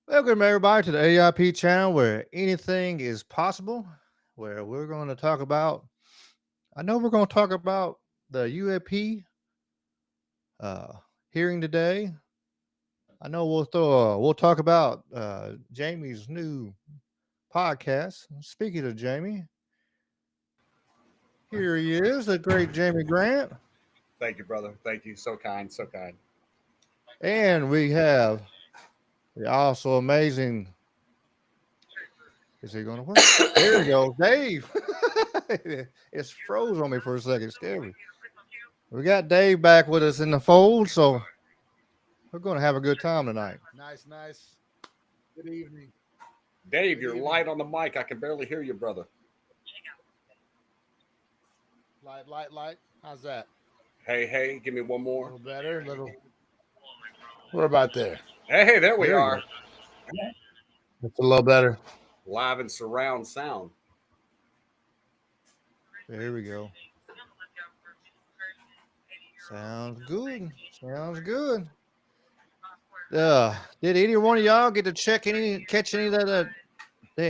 Welcome, everybody, to the A.I.P channel where anything is possible. Where we're going to talk about, I know we're going to talk about the UAP uh, hearing today. I know we'll talk about Jamie's new podcast. Speaking of Jamie, here he is, the great Jamie Grant. Thank you, brother. Thank you. So kind. So kind. And we have the also amazing, is he going to work? There we go, Dave. It's froze on me for a second, scared me. We got Dave back with us in the fold, so we're going to have a good time tonight. Nice, nice. Good evening. Dave, Good you're evening. light on the mic. I can barely hear you, brother. Light. How's that? Hey, give me one A more. little better. Little. What about there? Hey, there we There you are. go. It's a little better. Live and surround sound. There we go. Sounds good. Sounds good. Did either one of y'all get to catch any of that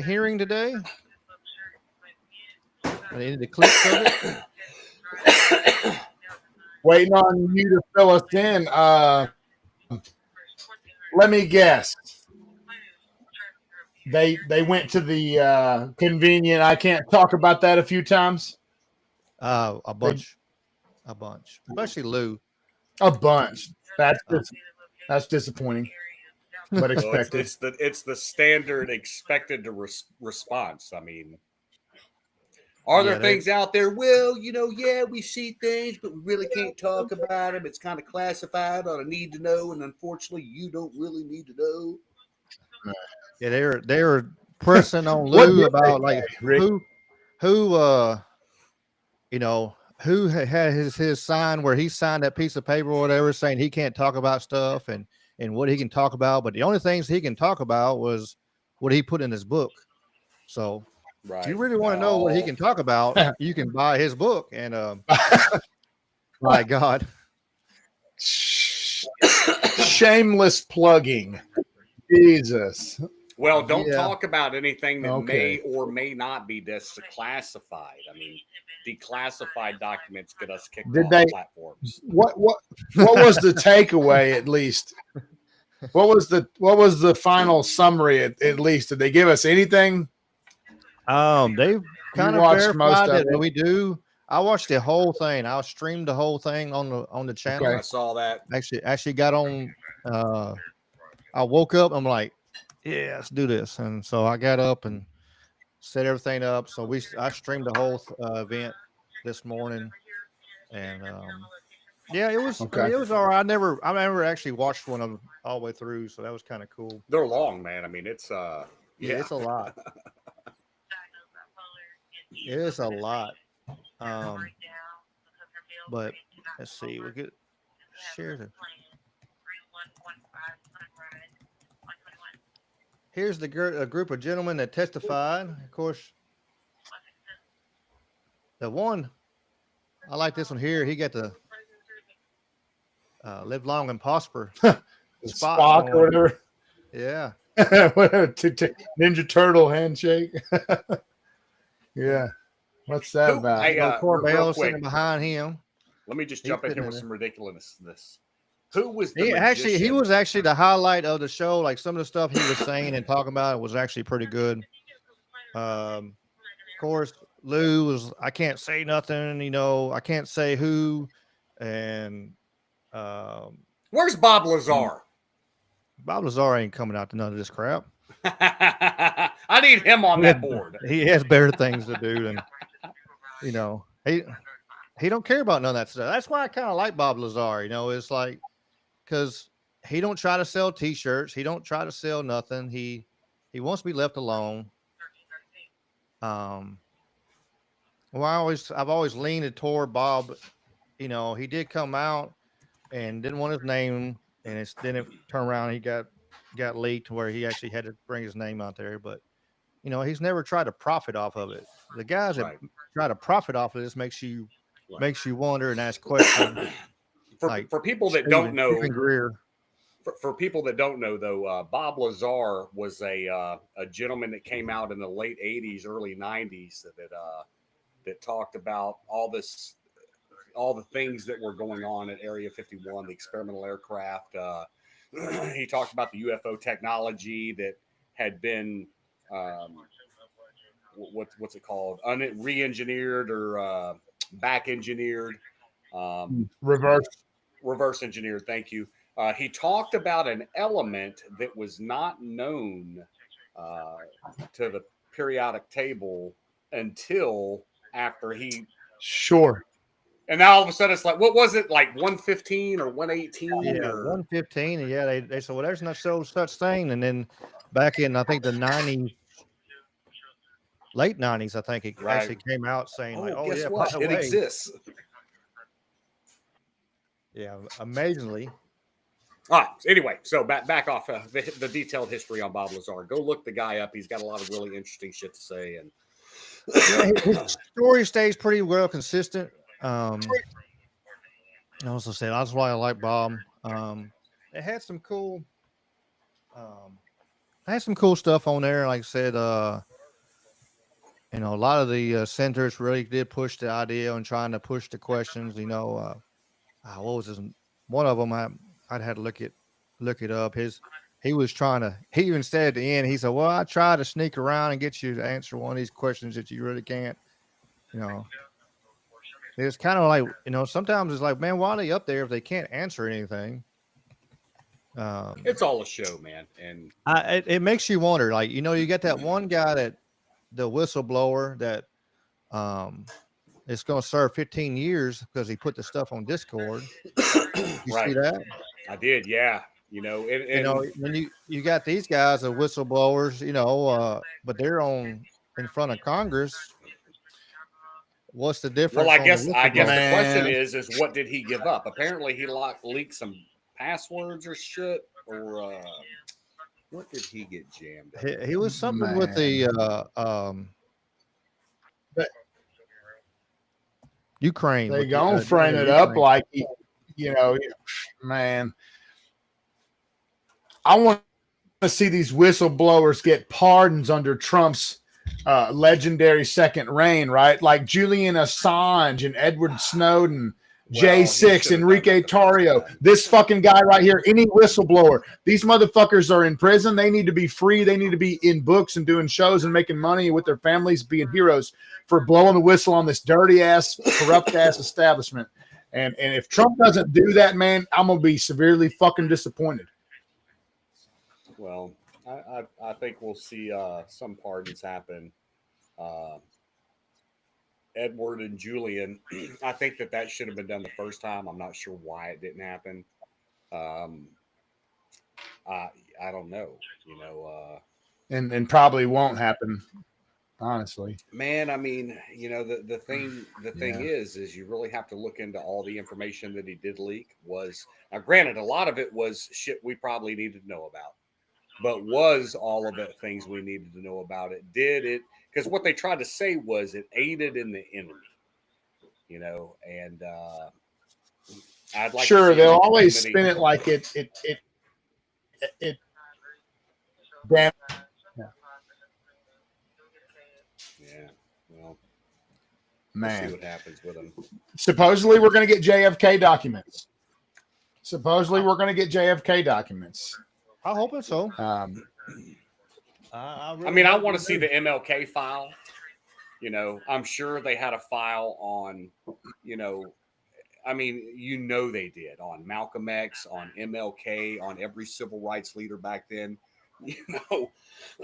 hearing today? Any of the clips of it? Waiting on you to fill us in. Let me guess. They went to the convenient. I can't talk about that a few times. A They bunch, especially Lou. a bunch. Uh, That's disappointing, but Well, it's expected. it's the it's the standard expected to response. I mean, are there yeah, they things out there? Well, yeah, we see things, but we really can't talk about them. It's kind of classified on a need to know, and unfortunately, you don't really need to know. yeah they were pressing on What Lou did they about like say, Rick? who you know, who had his sign where he signed that piece of paper or whatever saying he can't talk about stuff and what he can talk about, but the only things he can talk about was what he put in his book. So if you Right. really want to know what he Oh, can talk about, you can buy his book. And my God, Shameless plugging. Jesus. well, don't yeah, talk about anything that may Okay. or may not be declassified. I mean, declassified documents get us kicked Did off they? platforms. What was the takeaway at least? What was the final summary at least? Did they give us anything? they've You kind of watched most verified of that it. we do. I watched the whole thing. I streamed the whole thing on the Okay. channel. I saw that. Actually got on. Uh, I woke up. I'm like, yeah, let's do this. And so I got up and set everything up. So I streamed the whole event this morning, and yeah, it was. I Okay. mean, it was all right. I never actually watched one of them all the way through, so that was kind of cool. They're long, man. I mean, it's Yeah, yeah. it's a lot. It is a lot. Um, but let's see. We get share the. Here's a group of gentlemen that testified. Of course, the one I like this one here. He got the live long and prosper spot Spock or going. whatever. Yeah. Ninja Turtle handshake. Yeah. What's that Who? about? Hey, real Corbell quick. sitting behind him. Let me just He's jump in sitting here in with there. some ridiculousness. Who was the He magician? was actually the highlight of the show. Like some of the stuff he was saying and talking about was actually pretty good. Of course, Lou was. I can't say nothing. I can't say who, and um, Where's Bob Lazar? Bob Lazar ain't coming out to none of this crap. I need him on He has, that board. he has better things to do than you know. He don't care about none of that stuff. That's why I kind of like Bob Lazar. It's like because he don't try to sell T-shirts. He don't try to sell nothing. He wants to be left alone. Um, well, I've always leaned toward Bob. He did come out and didn't want his name, and then it turned around. He got leaked where he actually had to bring his name out there. But he's never tried to profit off of it. The guys that Right. try to profit off of this Right. makes you wonder and ask questions for like for people that don't know, Stephen Greer. For people that don't know, though, Bob Lazar was a gentleman that came out in the late '80s, early '90s that talked about all the things that were going on at Area 51, the experimental aircraft. He talked about the UFO technology that had been what's it called, re-engineered or back engineered, reverse engineered. Thank you. He talked about an element that was not known to the periodic table until after he. Sure. And now all of a sudden it's like, what was it, like 115 or 118? Yeah, 115. And yeah, they said, well, there's no such thing. And then back in, I think, the 90s, late 90s, I think it actually came out saying, like, oh, guess yeah, what? by the It way, exists. Yeah, amazingly. All right. Anyway, so back off the detailed history on Bob Lazar. Go look the guy up. He's got a lot of really interesting shit to say. And yeah, his story stays pretty well consistent. I also said that's why I like Bob. It had some cool, stuff on there. Like I said, a lot of the senators really did push the idea and trying to push the questions. What was his? One of them I'd had to look it up. He was trying to. He even said at the end, he said, "Well, I tried to sneak around and get you to answer one of these questions that you really can't." It's kind of like sometimes it's like, man, why are they up there if they can't answer anything? It's all a show, man, and it makes you wonder. Like you got that one guy the whistleblower that it's going to serve 15 years because he put the stuff on Discord. You right. see that? I did, yeah. When you got these guys are whistleblowers, but they're in front of Congress. What's the difference? Well, I guess the question is what did he give up? Apparently, he leaked some passwords or shit, or what did he get jammed up? He was something with the Ukraine. They gonna frame it up like man. I want to see these whistleblowers get pardons under Trump's legendary second reign, right? Like Julian Assange and Edward Snowden, J6, Enrique Tarrio, this fucking guy right here, any whistleblower. These motherfuckers are in prison. They need to be free. They need to be in books and doing shows and making money with their families, being heroes for blowing the whistle on this dirty ass, corrupt ass establishment. And if Trump doesn't do that, man, I'm gonna be severely fucking disappointed. Well, I think we'll see some pardons happen. Edward and Julian, I think that should have been done the first time. I'm not sure why it didn't happen. I don't know. And probably won't happen. Honestly, man, I mean, the thing is you really have to look into all the information that he did leak. Now, granted, a lot of it was shit we probably needed to know about, but was all of it things we needed to know about it? Did it? Because what they tried to say was it aided in the enemy, and I'd like sure to see they'll always spin it like it damn. Yeah, well, man, we'll see what happens with them. Supposedly, we're going to get JFK documents. I'm hoping so. I want to see the MLK file. I'm sure they had a file on, they did on Malcolm X, on MLK, on every civil rights leader back then.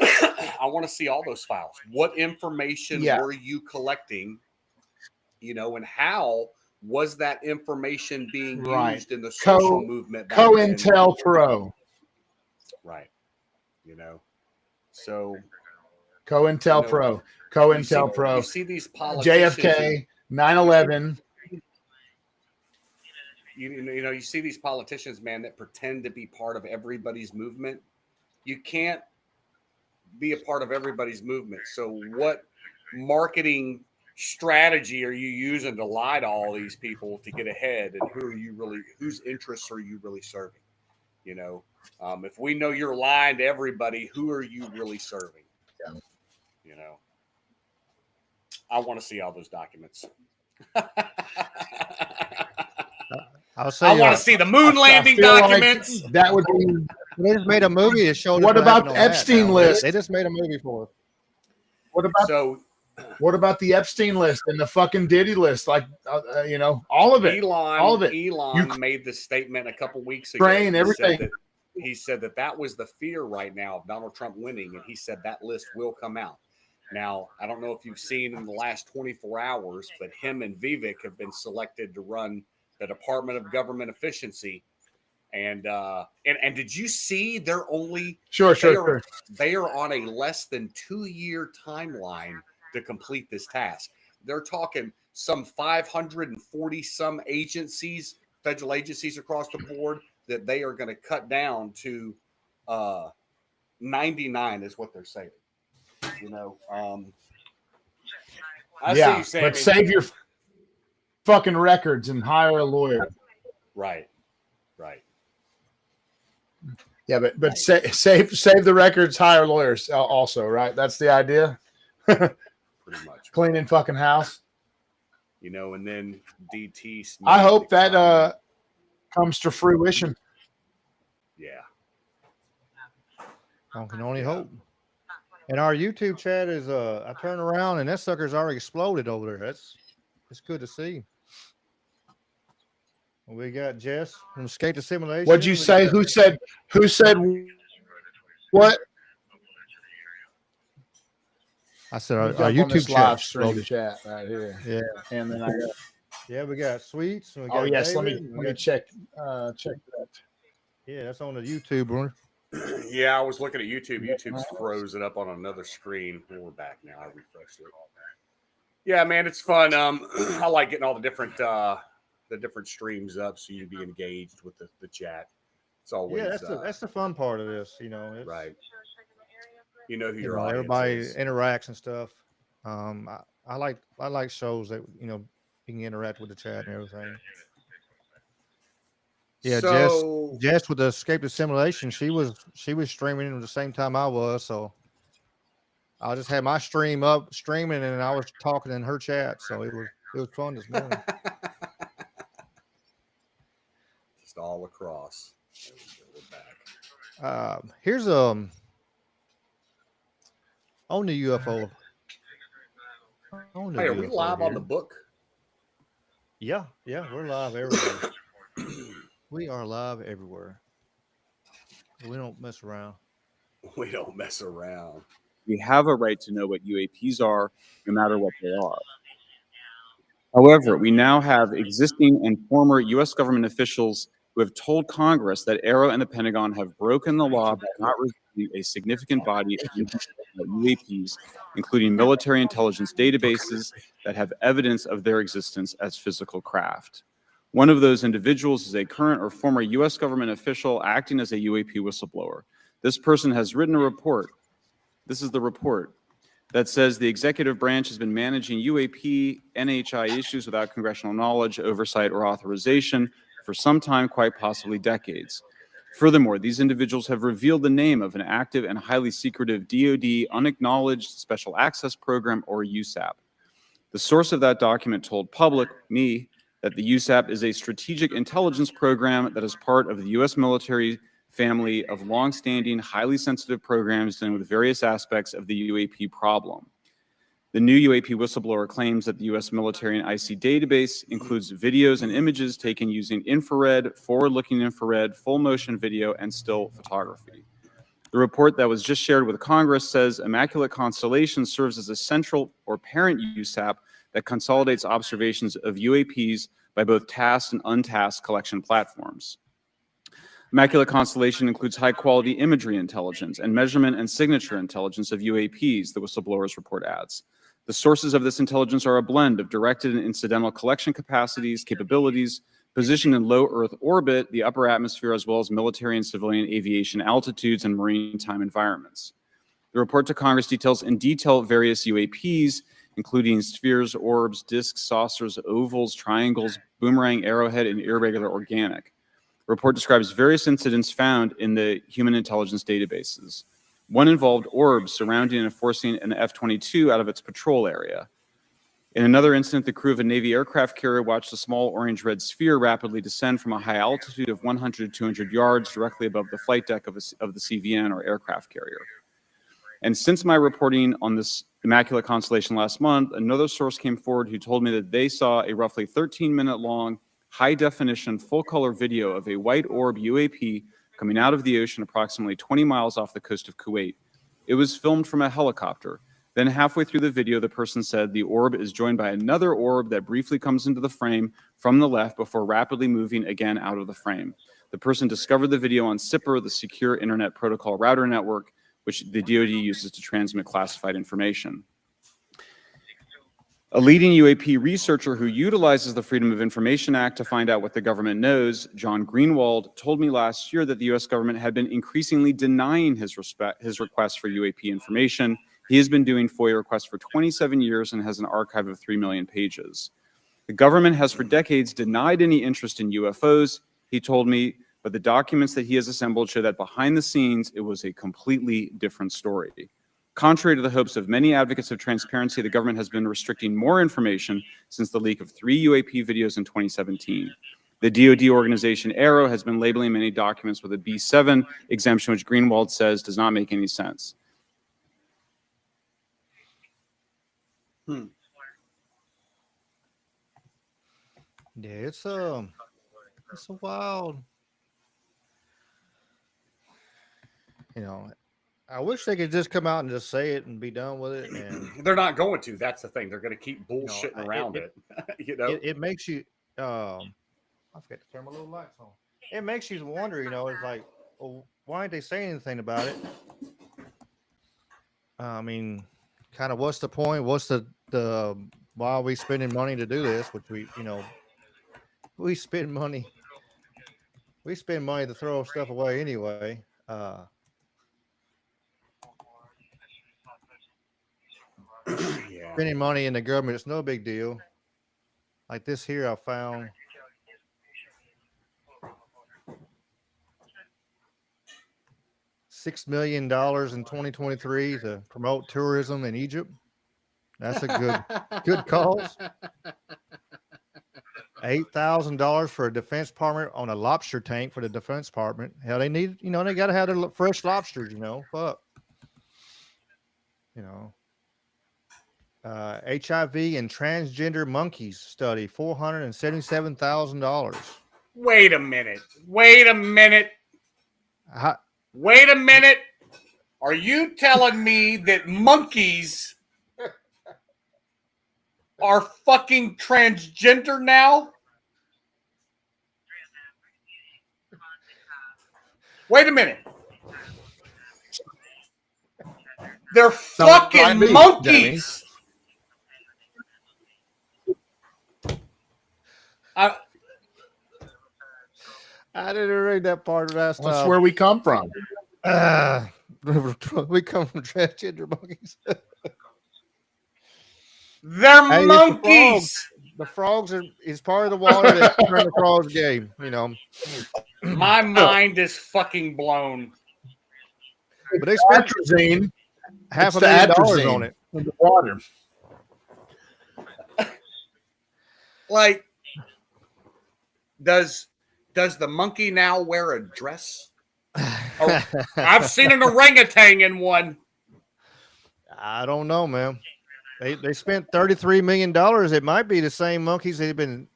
I want to see all those files. What information were you collecting? And how was that information being used in the social movement? COINTELPRO. Right. So COINTELPRO. You see these politicians. JFK, 9/11. You see these politicians, man, that pretend to be part of everybody's movement. You can't be a part of everybody's movement. So what marketing strategy are you using to lie to all these people to get ahead? And whose interests are you really serving? If we know you're lying to everybody, who are you really serving? You know, I want to see all those documents. I'll say I want to see the moon landing feel like documents. that would be. they just made a movie that showed us What about happened the on that Epstein now. list? They just made a movie for it. What about the Epstein list and the fucking Diddy list? Like, you know, all of it. All of it. Elon made this statement a couple weeks ago. Ukraine, everything. He said that was the fear right now of Donald Trump winning, and he said that list will come out. Now, I don't know if you've seen in the last 24 hours, but him and Vivek have been selected to run the Department of Government Efficiency. And did you see they're only they are on a less than 2-year timeline to complete this task. They're talking some 540 some agencies, federal agencies across the board, that they are going to cut down to 99 is what they're saying. You know, I see you, Sammy. But save your fucking records and hire a lawyer. Right. Yeah, but save the records, hire lawyers also, right? That's the idea. Pretty much. Cleaning fucking house. You know, and then DT. Smith, I hope that comes to fruition. Yeah. I can only hope. And our YouTube chat is I turn around and that sucker's already exploded over there. It's good to see. We got Jess from Skate to Simulation. What'd you say? Who said what? I said our YouTube live stream chat right here. Yeah. And then we got Sweets. We got yes, David, let me check that. Yeah, that's on the YouTube one. Yeah, I was looking at YouTube. YouTube's froze it up on another screen. We're back now. I refreshed it. Yeah, man, it's fun. I like getting all the different streams up so you can be engaged with the chat. It's always that's the fun part of this, you know. Right. You know who your audience everybody is. interacts and stuff. I like shows that you know you can interact with the chat and everything. Yeah, so, Jess with the Escape to Simulation, she was streaming at the same time I was, so I just had my stream up streaming and I was talking in her chat, so it was fun this morning. Just all across. We're back. Here's on the UFO. Hey, are we live on the book? Yeah, we're live everywhere. We are live everywhere. We don't mess around. We don't mess around. We have a right to know what UAPs are, no matter what they are. However, we now have existing and former U.S. government officials who have told Congress that AARO and the Pentagon have broken the law by not receiving a significant body of UAPs, including military intelligence databases that have evidence of their existence as physical craft. One of those individuals is a current or former U.S. government official acting as a UAP whistleblower. This person has written a report. This is the report that says the executive branch has been managing UAP NHI issues without congressional knowledge, oversight, or authorization for some time, quite possibly decades. Furthermore, these individuals have revealed the name of an active and highly secretive DoD unacknowledged special access program, or USAP. The source of that document told me, that the USAP is a strategic intelligence program that is part of the U.S. military family of longstanding, highly sensitive programs dealing with various aspects of the UAP problem. The new UAP whistleblower claims that the U.S. military and IC database includes videos and images taken using infrared, forward-looking infrared, full-motion video, and still photography. The report that was just shared with Congress says Immaculate Constellation serves as a central or parent USAP that consolidates observations of UAPs by both tasked and untasked collection platforms. Immaculate Constellation includes high-quality imagery intelligence and measurement and signature intelligence of UAPs, the whistleblower's report adds. The sources of this intelligence are a blend of directed and incidental collection capabilities, positioned in low Earth orbit, the upper atmosphere, as well as military and civilian aviation altitudes and maritime environments. The report to Congress details in detail various UAPs, including spheres, orbs, discs, saucers, ovals, triangles, boomerang, arrowhead, and irregular organic. report describes various incidents found in the human intelligence databases. One involved orbs surrounding and forcing an F-22 out of its patrol area. In another incident, the crew of a Navy aircraft carrier watched a small orange-red sphere rapidly descend from a high altitude of 100 to 200 yards directly above the flight deck of the CVN, or aircraft carrier. And since my reporting on this immaculate constellation last month, another source came forward who told me that they saw a roughly 13-minute-long, high-definition, full-color video of a white orb UAP coming out of the ocean approximately 20 miles off the coast of Kuwait. It was filmed from a helicopter. Then halfway through the video, the person said the orb is joined by another orb that briefly comes into the frame from the left before rapidly moving again out of the frame. The person discovered the video on SIPR, the Secure Internet Protocol Router Network, which the DoD uses to transmit classified information. A leading UAP researcher who utilizes the Freedom of Information Act to find out what the government knows, John Greenwald, told me last year that the US government had been increasingly denying his request for UAP information. He has been doing FOIA requests for 27 years and has an archive of 3 million pages. The government has for decades denied any interest in UFOs, he told me, but the documents that he has assembled show that behind the scenes, it was a completely different story. Contrary to the hopes of many advocates of transparency, the government has been restricting more information since the leak of 3 UAP videos in 2017. The DoD organization AARO has been labeling many documents with a B7 exemption, which Greenwald says does not make any sense. Yeah, it's a wild. I wish they could just come out and just say it and be done with it. And They're not going to. That's the thing. They're going to keep know, bullshitting it- around it- it. it makes you. I forgot to turn my little lights on. It makes you wonder. It's like, well, why ain't they saying anything about it? I mean, kind of, what's the point? What's the why are we spending money to do this? Which we spend money. We spend money to throw stuff away anyway. Yeah. Spending money in the government, it's no big deal. Like this here, I found $6 million in 2023 to promote tourism in Egypt. That's a good cause. $8,000 for a defense department on a lobster tank for the defense department. Hell, they need, they got to have their fresh lobsters. Fuck. HIV and transgender monkeys study, $477,000. Wait a minute. Wait a minute. Wait a minute. Are you telling me that monkeys are fucking transgender now? Wait a minute. They're fucking monkeys. I didn't read that part last time. That's where we come from. We come from transgender monkeys. They're monkeys. The frogs is part of the water that turned the frogs gay. My mind is fucking blown. But they spent atrazine, $500,000 on it in the water. Like, does the monkey now wear a dress? Oh, I've seen an orangutan in one. I don't know, man. They spent $33 million. It might be the same monkeys they've been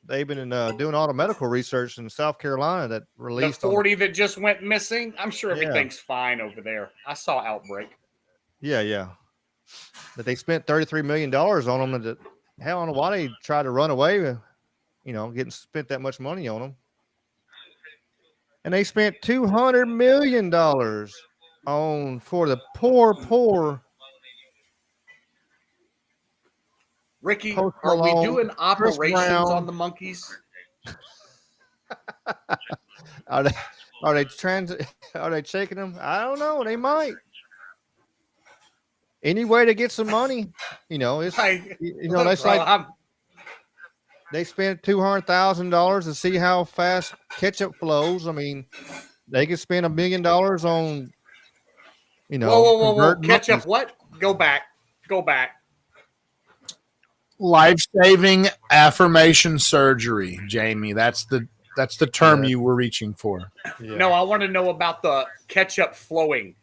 doing all the medical research in South Carolina that released the 40 that just went missing. I'm sure everything's fine over there. I saw Outbreak. Yeah. But they spent $33 million on them. And hell, I don't know why they tried to run away. Getting spent that much money on them. And they spent $200 million for the poor. Ricky, are we doing operations on the monkeys? Are they shaking them? I don't know. They might. Any way to get some money, it's that's like they spent $200,000 to see how fast ketchup flows. I mean, they could spend $1 million on, Whoa. converting Catch monkeys. up what? Go back. Life-saving affirmation surgery, Jamie. That's the term Yeah. you were reaching for. Yeah. No, I want to know about the ketchup flowing.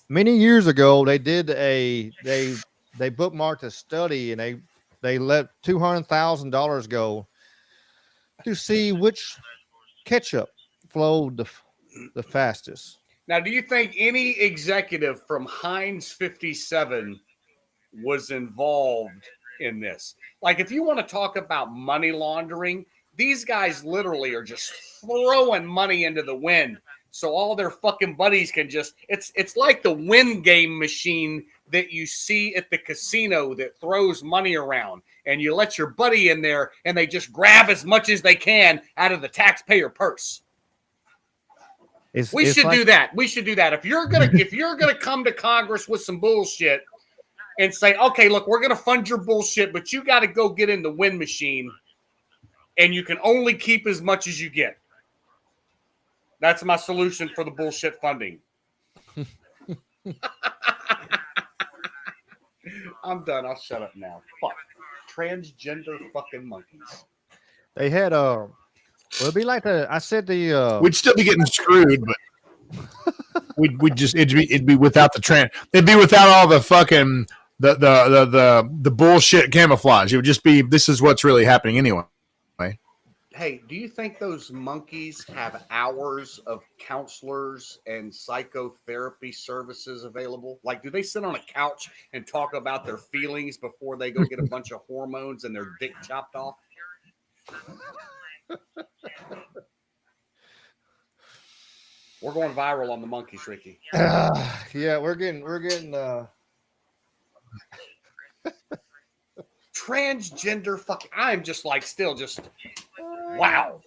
Many years ago they did they bookmarked a study and they let $200,000 go to see which ketchup flowed the fastest. Now, do you think any executive from Heinz 57 was involved in this? Like, if you want to talk about money laundering, these guys literally are just throwing money into the wind so all their fucking buddies can just it's like the win game machine that you see at the casino that throws money around, and you let your buddy in there and they just grab as much as they can out of the taxpayer purse. We should do that. If you're gonna come to Congress with some bullshit and say, okay, look, we're gonna fund your bullshit, but you got to go get in the win machine, and you can only keep as much as you get. That's my solution for the bullshit funding. I'm done. I'll shut up now. Fuck. Transgender fucking monkeys. They had well, it'd be like I said We'd still be getting screwed, but we'd just it'd be without the it'd be without all the fucking the bullshit camouflage. It would just be this is what's really happening anyway. Hey, do you think those monkeys have hours of counselors and psychotherapy services available? Like, do they sit on a couch and talk about their feelings before they go get a bunch of hormones and their dick chopped off? We're going viral on the monkeys, Ricky. yeah, we're getting transgender fucking. I'm just like still just wow.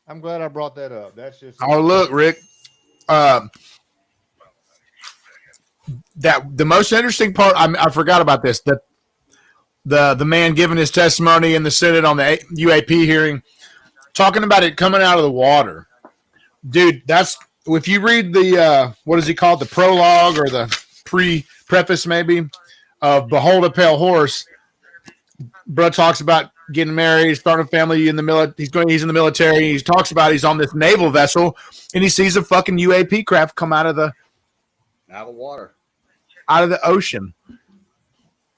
I'm glad I brought that up. That's just Oh look, Rick. That the most interesting part. I forgot about this. That the man giving his testimony in the Senate on the UAP hearing, talking about it coming out of the water, dude. That's if you read the what is he called, the prologue or the preface maybe of "Behold a Pale Horse." Bro talks about getting married, starting a family in the military. He's in the military. He talks about he's on this naval vessel and he sees a fucking UAP craft come out of the water, out of the ocean.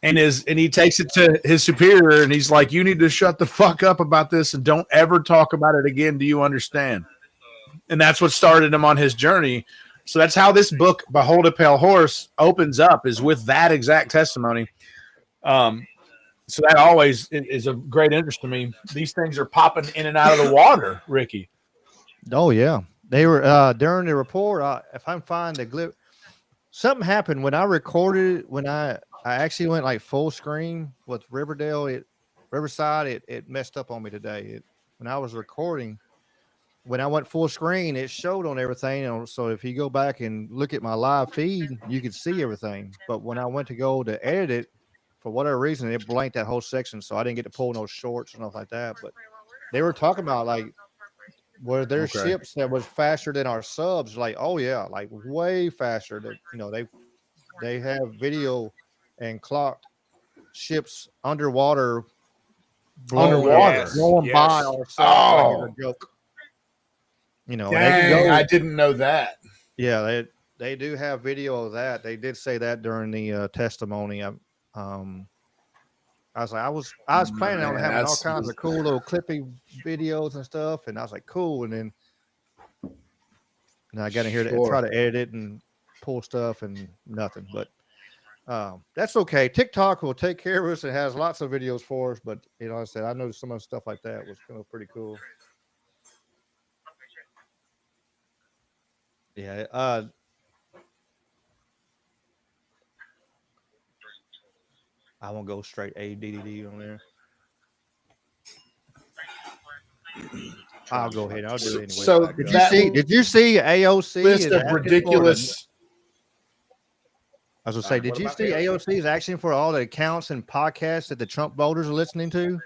And he takes it to his superior and he's like, you need to shut the fuck up about this and don't ever talk about it again. Do you understand? And that's what started him on his journey. So that's how this book, Behold a Pale Horse, opens up, is with that exact testimony. So that always is of great interest to me. These things are popping in and out of the water, Ricky. Oh yeah, they were during the report. If I'm fine, something happened when I recorded. When I actually went like full screen with Riverside, it messed up on me today. When I was recording, when I went full screen, it showed on everything. So if you go back and look at my live feed, you could see everything. But when I went to go to edit it, for whatever reason, it blanked that whole section, so I didn't get to pull no shorts and stuff like that. But they were talking about like were there ships that was faster than our subs? Like, oh yeah, like way faster. That they have video and clocked ships underwater blowing by our subs like it's a joke. Dang, they can go. I didn't know that. Yeah, they do have video of that. They did say that during the testimony. I was planning on having all kinds of cool little clippy videos and stuff, and I was like, cool. And then I got in here to try to edit it and pull stuff and nothing. But that's okay. TikTok will take care of us. It has lots of videos for us. But I said I noticed some of the stuff like that was pretty cool. Yeah. I won't go straight ADD on there. I'll go ahead. I'll do it anyway. So did you see AOC list of ridiculous? I was gonna All say, right, did what you about see AOC? AOC is asking for all the accounts and podcasts that the Trump voters are listening to?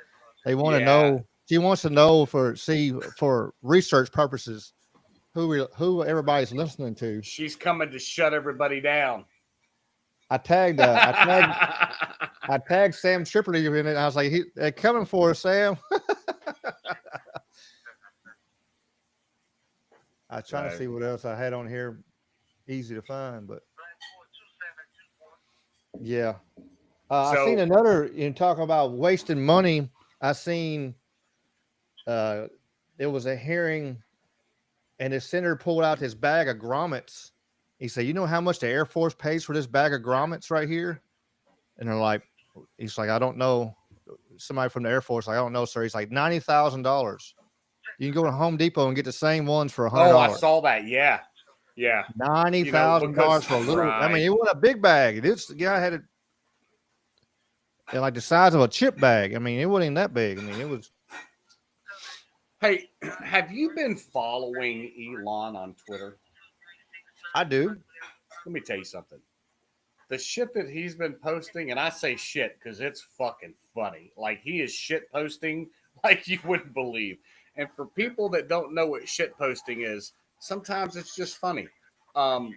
They want to Yeah, know. She wants to know for research purposes who everybody's listening to. she's coming to shut everybody down. I tagged I tagged Sam Tripoli in it. I was like, they're coming for us, Sam. I was trying to Right. see what else I had on here, easy to find, but yeah. I seen So another in talking about wasting money. I seen uh, there was a hearing, and the senator pulled out this bag of grommets. He said, "You know how much the Air Force pays for this bag of grommets right here?" And they're like, "He's like, I don't know." Somebody from the Air Force, like, I don't know, sir. He's like $90,000. You can go to Home Depot and get the same ones for oh, I $100. saw that. Yeah. Yeah. Ninety You know, thousand because dollars for a little. I mean, right. it was a big bag. This guy had it like the size of a chip bag. I mean, it wasn't even that big. I mean, it was. Hey, have you been following Elon on Twitter? I do. Let me tell you something. The shit that he's been posting, and I say shit because it's fucking funny. Like he is shit posting like you wouldn't believe. And for people that don't know what shit posting is, sometimes it's just funny. Um,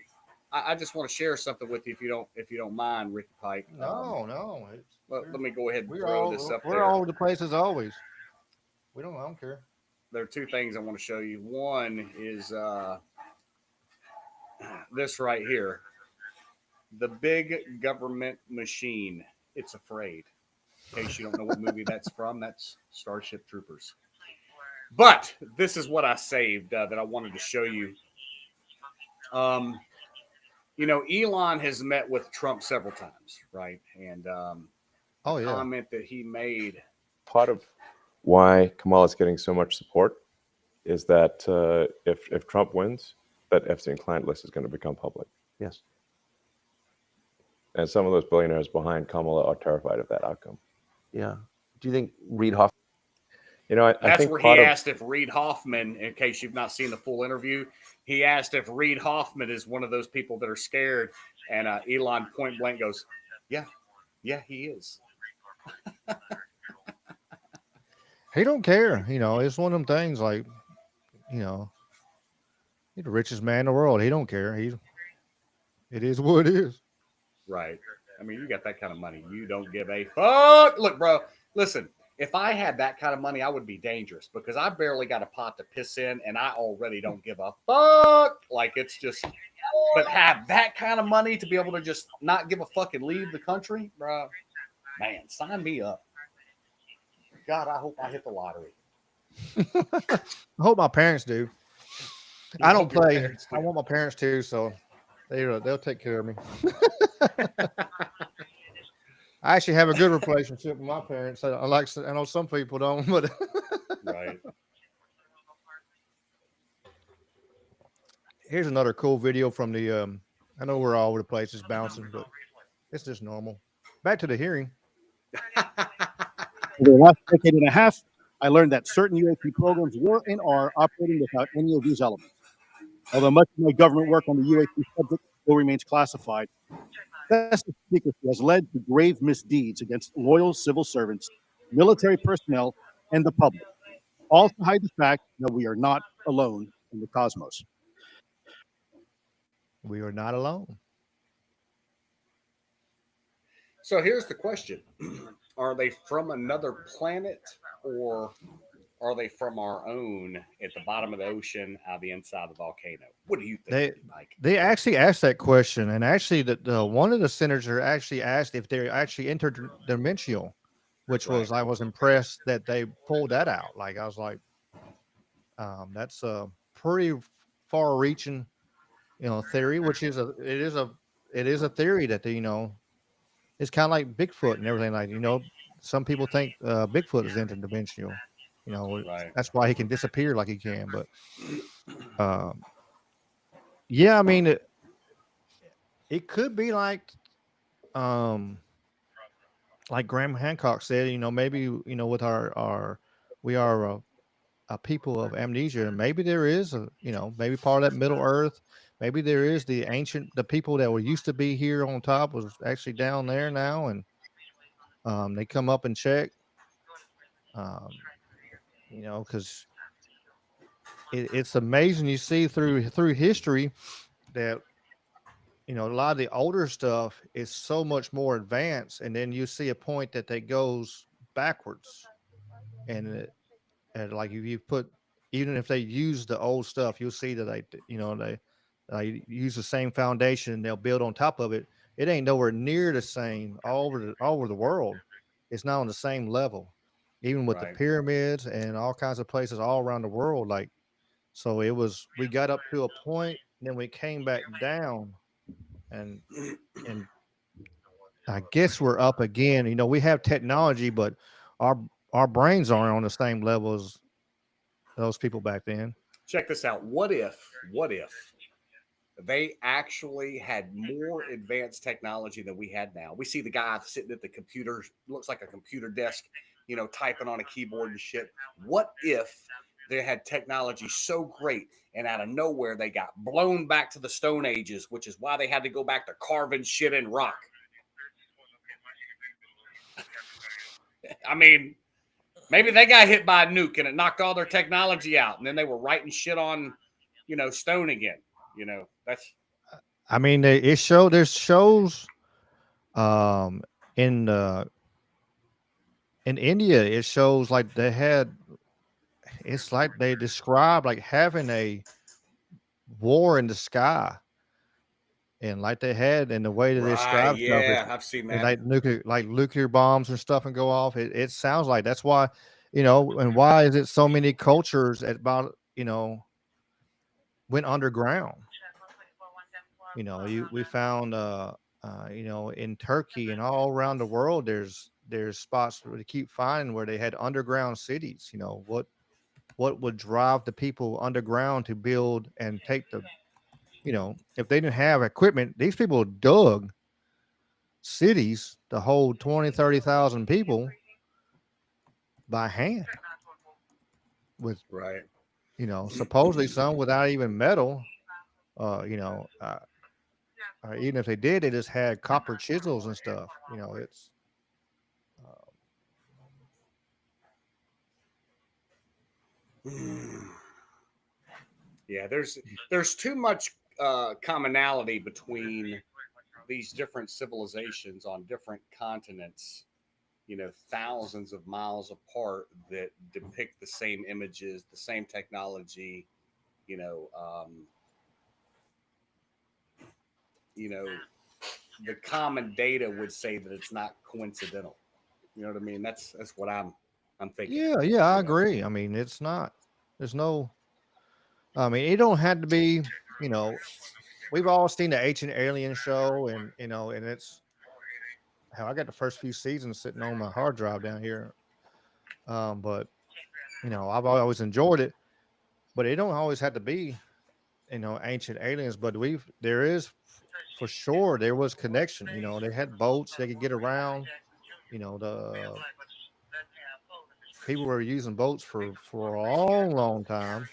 I just want to share something with you if you don't mind, Ricky Pike. No, no. Let me go ahead and We're throw this up we're there. all over the place as always. We don't. I don't care. There are two things I want to show you. One is this right here. The big government machine. It's afraid. In case you don't know what movie that's from, that's Starship Troopers. But this is what I saved that I wanted to show you. Um, you know, Elon has met with Trump several times, right? And a Oh yeah. comment that he made. Part of why Kamala's getting so much support is that if Trump wins, that Epstein client list is going to become public. Yes. And some of those billionaires behind Kamala are terrified of that outcome. Yeah. Do you think Reid Hoffman? You know, I That's think where he part of asked if Reid Hoffman, in case you've not seen the full interview, he asked if Reid Hoffman is one of those people that are scared. And Elon point blank goes, yeah, he is. He don't care. You know, it's one of them things. Like, you know, he's the richest man in the world. He don't care. It is what it is. Right. I mean, you got that kind of money. You don't give a fuck. Look, bro, listen, if I had that kind of money, I would be dangerous because I barely got a pot to piss in and I already don't give a fuck. Like, it's just, but have that kind of money to be able to just not give a fuck and leave the country, bro, man, sign me up. God, I hope I hit the lottery. I hope my parents do. I don't play. I want my parents to, so they'll take care of me. I actually have a good relationship with my parents. I know some people don't, but Right. here's another cool video from the. I know we're all over the place, just bouncing, but it's just normal. Back to the hearing. Over the last decade and a half, I learned that certain UAP programs were and are operating without any of these elements. Although much of my government work on the UAP subject still remains classified, excessive secrecy has led to grave misdeeds against loyal civil servants, military personnel, and the public, all to hide the fact that we are not alone in the cosmos. We are not alone. So here's the question. Are they from another planet or are they from our own at the bottom of the ocean out the inside of the volcano? What do you think, Mike? They actually asked that question, and actually, the one of the senators actually asked if they're actually interdimensional, which was I was impressed that they pulled that out. Like I was like, that's a pretty far-reaching, theory, which is it is a theory that it's kind of like Bigfoot and everything. Like some people think Bigfoot is interdimensional. Right. That's why he can disappear like he can. But yeah, I mean it could be like Graham Hancock said. Maybe with our we are a people of amnesia, and maybe there is maybe part of that Middle Earth. maybe there is the people that were used to be here on top was actually down there now, and they come up and check, um, because it's amazing you see through history that a lot of the older stuff is so much more advanced, and then you see a point that goes backwards, and like if you put even if they use the old stuff, you'll see that they use the same foundation and they'll build on top of it. It ain't nowhere near the same all over the world. It's not on the same level, even with the Right. pyramids and all kinds of places all around the world. Like so, we got up to a point, then we came back down, and and I guess we're up again. We have technology, but our our brains aren't on the same level as those people back then. Check this out. What if they actually had more advanced technology than we had now? We see the guy sitting at the computer, looks like a computer desk, typing on a keyboard and shit. What if they had technology so great and out of nowhere they got blown back to the Stone Ages, which is why they had to go back to carving shit in rock? I mean, maybe they got hit by a nuke and it knocked all their technology out, and then they were writing shit on, stone again. That's I mean, there's shows um in in India. It shows like they had. It's like they describe like having a war in the sky, and like they had, and the way that they right. describe stuff is Yeah, I've seen and that. like nuclear bombs and stuff and go off. It sounds like that's why, and why is it so many cultures at about went underground? We found in Turkey and all around the world there's spots where they keep finding where they had underground cities. What would drive the people underground to build and take if they didn't have equipment, these people dug cities to hold 20, 30,000 people by hand with, Right. supposedly some without even metal. Uh, you know, uh, Even if they did, they just had copper chisels and stuff. It's uh, Yeah, there's too much commonality between these different civilizations on different continents, thousands of miles apart, that depict the same images, the same technology. You know, um, you know, the common data would say that it's not coincidental. You know what I mean? That's what I'm thinking. yeah, yeah, I You know, agree. I mean, it's not. There's no. I mean, it don't have to be. You know, we've all seen the Ancient Alien show, and and it's how I got the first few seasons sitting on my hard drive down here. But I've always enjoyed it, but it don't always have to be ancient aliens. But there is for sure there was connection. They had boats they could get around. The people were using boats for a long, long time.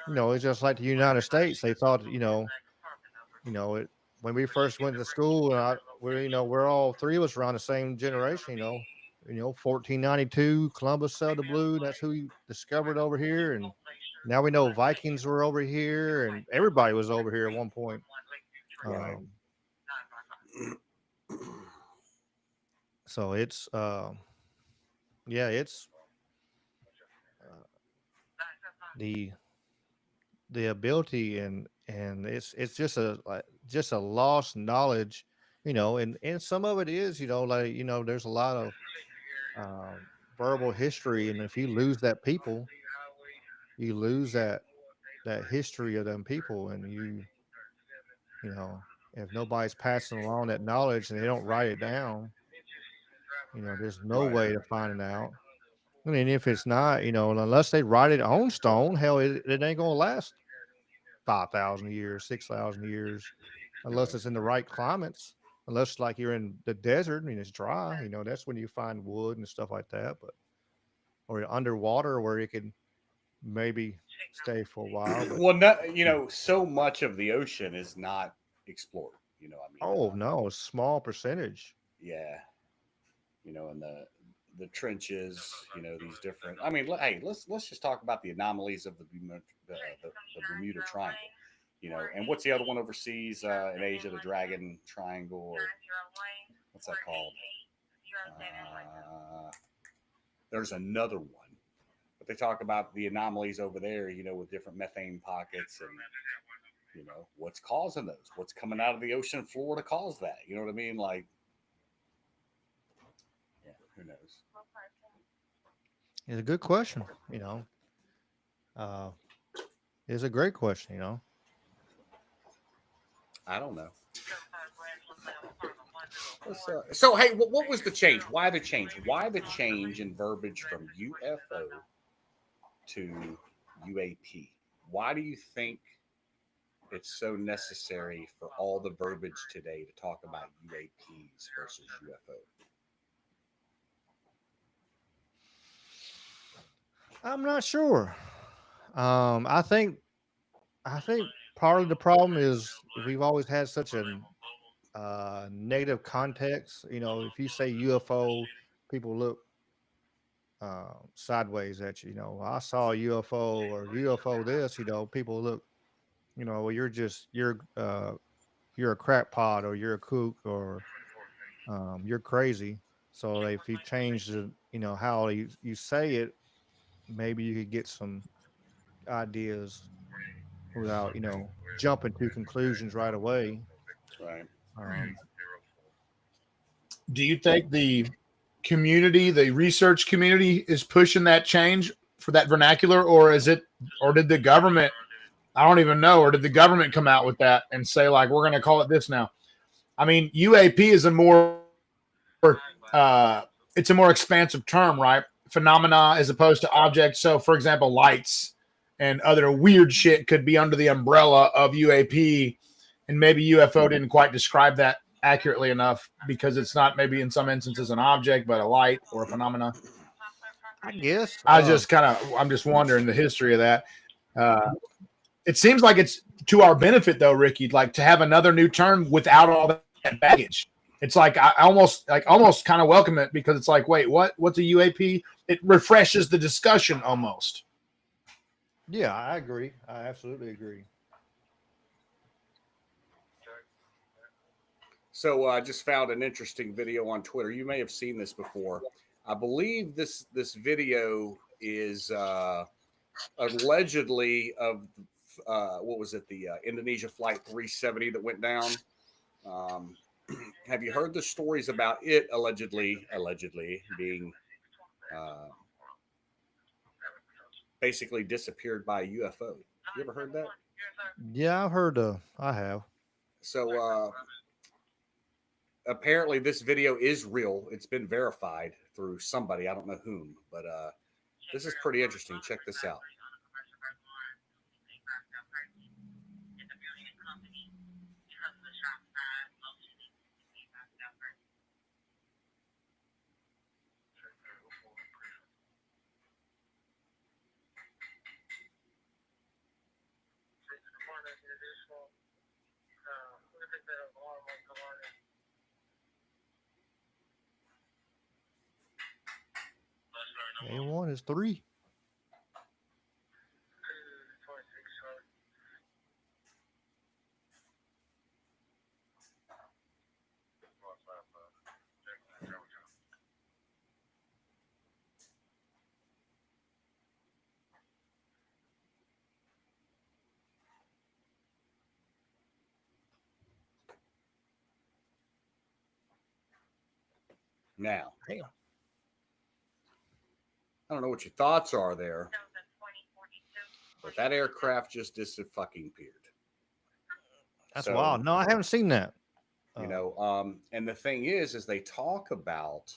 It's just like the United States. They thought it when we first went to school. We're all three of us around the same generation. 1492 Columbus sailed the blue. That's who he discovered over here, and now we know Vikings were over here, and everybody was over here at one point. right? Um, so it's yeah, it's uh, the ability, and it's just just a lost knowledge, and some of it is like there's a lot of um, verbal history, and if you lose that people, you lose that history of them people, and if nobody's passing along that knowledge and they don't write it down, there's no Right. way to find it out. I mean, if it's not, unless they write it on stone, hell, it ain't gonna last 5,000 years, 6,000 years, unless Right. it's in the right climates. Unless like you're in the desert and it's dry, that's when you find wood and stuff like that. But or you're underwater where it can maybe stay for a while. But Well, no, so much of the ocean is not explored. I mean, oh no, a small percentage. yeah, and the trenches, these different. I mean, hey, let's just talk about the anomalies of the Bermuda Triangle. And what's the other one overseas in Asia, the Dragon Triangle, or what's that called? There's another one, but they talk about the anomalies over there, with different methane pockets and what's causing those, what's coming out of the ocean floor to cause that. You know what I mean? Like, yeah, who knows? It's a good question. Uh, it's a great question. I don't know. So, hey, what was the change? Why the change? Why the change in verbiage from UFO to UAP? Why do you think it's so necessary for all the verbiage today to talk about UAPs versus UFO? I'm not sure. I think part of the problem is we've always had such a negative context. If you say UFO, people look sideways at you. I saw a UFO or UFO this. People look. Well, you're a crackpot or you're a kook or you're crazy. So if you change how you say it, maybe you could get some ideas without jumping to conclusions right away. Right. Um, Do you think the community, the research community, is pushing that change for that vernacular, or did the government? I don't even know. Or did the government come out with that and say, like, we're going to call it this now? I mean, UAP is it's a more expansive term, right? Phenomena as opposed to objects. So, for example, lights and other weird shit could be under the umbrella of UAP, and maybe UFO didn't quite describe that accurately enough because it's not maybe in some instances an object, but a light or a phenomena. I guess. I'm just wondering the history of that. Uh, it seems like it's to our benefit, though, Ricky, like to have another new term without all that baggage. It's like I almost kind of welcome it because it's like, wait, what's a UAP? It refreshes the discussion almost. Yeah, I agree. I absolutely agree. So I just found an interesting video on Twitter. You may have seen this before. I believe this video is allegedly of what was it, the Indonesia flight 370 that went down. Um, have you heard the stories about it allegedly being uh, basically disappeared by a UFO? You ever heard that? Yeah, I have. So apparently this video is real. It's been verified through somebody. I don't know whom, but this is pretty interesting. Check this out. A1 is 3. Now, Damn. I don't know what your thoughts are there, but that aircraft just disappeared. That's So, wild. No, I haven't seen that. and the thing is they talk about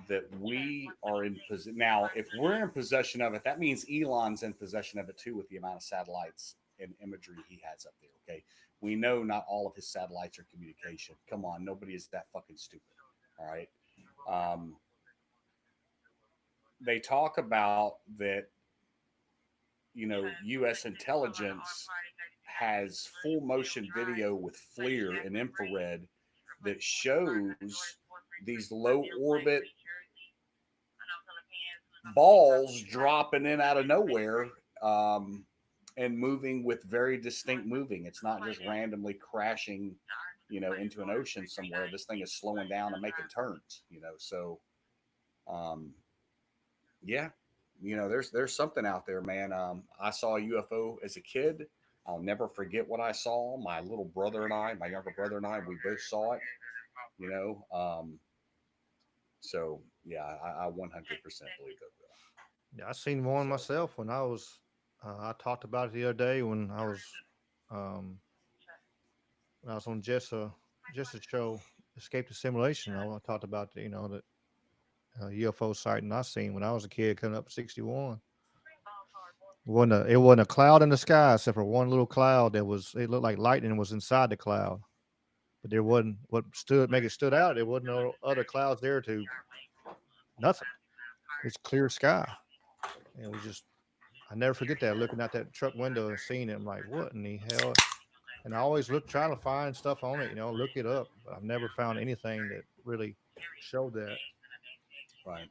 that we are in possession. Now, if we're in possession of it, that means Elon's in possession of it too, with the amount of satellites and imagery he has up there. Okay. We know not all of his satellites are communication. Come on. Nobody is that fucking stupid. All right. They talk about that U.S. intelligence has full motion video with FLIR and infrared that shows these low orbit balls dropping in out of nowhere, and moving with very distinct moving. It's not just randomly crashing, into an ocean somewhere. This thing is slowing down and making turns, So, yeah, there's something out there, man. I saw a UFO as a kid. I'll never forget what I saw. My little brother and I, my younger brother and I, we both saw it. So yeah, I 100% believe that. Yeah, I seen one myself when I was. I talked about it the other day um, when I was on just a show, Escape the Simulation. I talked about the UFO sighting I seen when I was a kid coming up 61. It wasn't a cloud in the sky except for one little cloud it looked like lightning was inside the cloud. But there wasn't what stood out. There wasn't no other clouds there to nothing. It's clear sky. And it was just I never forget that looking out that truck window and seeing it. I'm like, what in the hell? And I always trying to find stuff on it, look it up. But I've never found anything that really showed that. Right.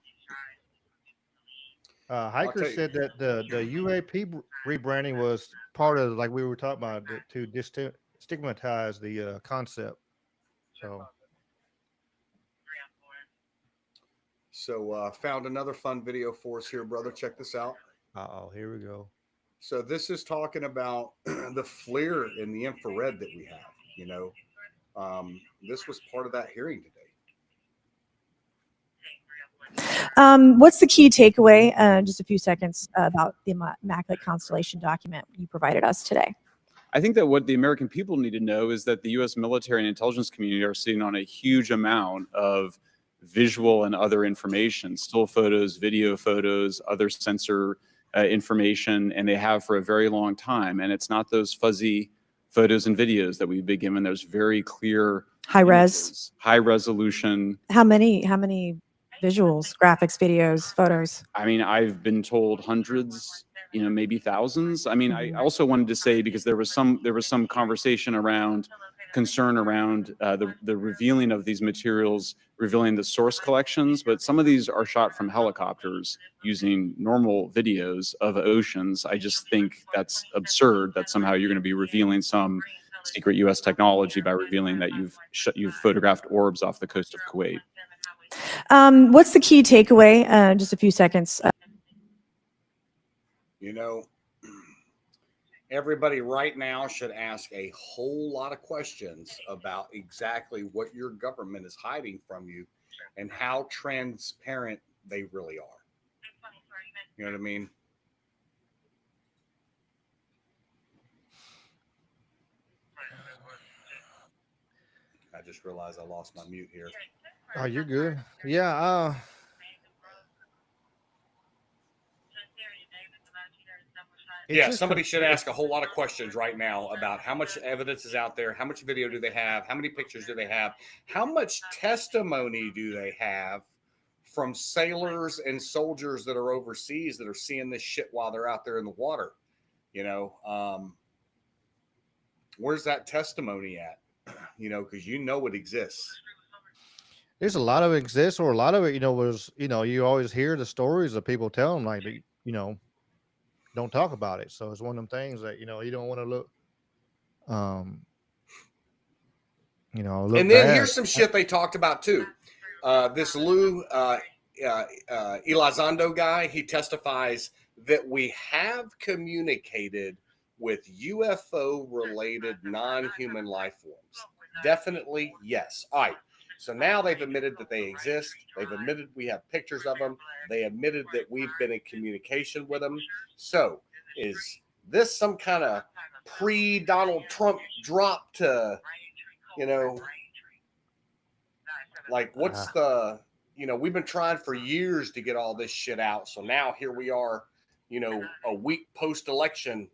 Hiker said that the UAP rebranding was part of, like we were talking about, to stigmatize the concept. So found another fun video for us here, brother. Check this out. Here we go. So this is talking about the FLIR and the infrared that we have. This was part of that hearing today. What's the key takeaway? Just a few seconds about the Immaculate Constellation document you provided us today. I think that what the American people need to know is that the U.S. military and intelligence community are sitting on a huge amount of visual and other information, still photos, video photos, other sensor information, and they have for a very long time. And it's not those fuzzy photos and videos that we've been given. There's very clear high images, high resolution. How many visuals, graphics, videos, photos? I mean, I've been told hundreds, maybe thousands. I mean, I also wanted to say, because there was some conversation around concern around the revealing of these materials, revealing the source collections, but some of these are shot from helicopters using normal videos of oceans. I just think that's absurd that somehow you're going to be revealing some secret U.S. technology by revealing that you've photographed orbs off the coast of Kuwait. What's the key takeaway? Just a few seconds. Everybody right now should ask a whole lot of questions about exactly what your government is hiding from you and how transparent they really are. You know what I mean? I just realized I lost my mute here. Oh, you're good. Yeah. Somebody should ask a whole lot of questions right now about how much evidence is out there, how much video do they have, how many pictures do they have, how much testimony do they have from sailors and soldiers that are overseas that are seeing this shit while they're out there in the water. Where's that testimony at? Because it exists. There's a lot of it exists, or a lot of it, was, you always hear the stories of people telling, like, don't talk about it. So it's one of them things that, you don't want to look, look and then bad. Here's some shit they talked about too. This Lou Elizondo guy, he testifies that we have communicated with UFO related non-human life forms. Definitely yes. All right. So now they've admitted that they exist. They've admitted we have pictures of them. They admitted that we've been in communication with them. So is this some kind of pre-Donald Trump drop to, like what's we've been trying for years to get all this shit out. So now here we are, a week post-election.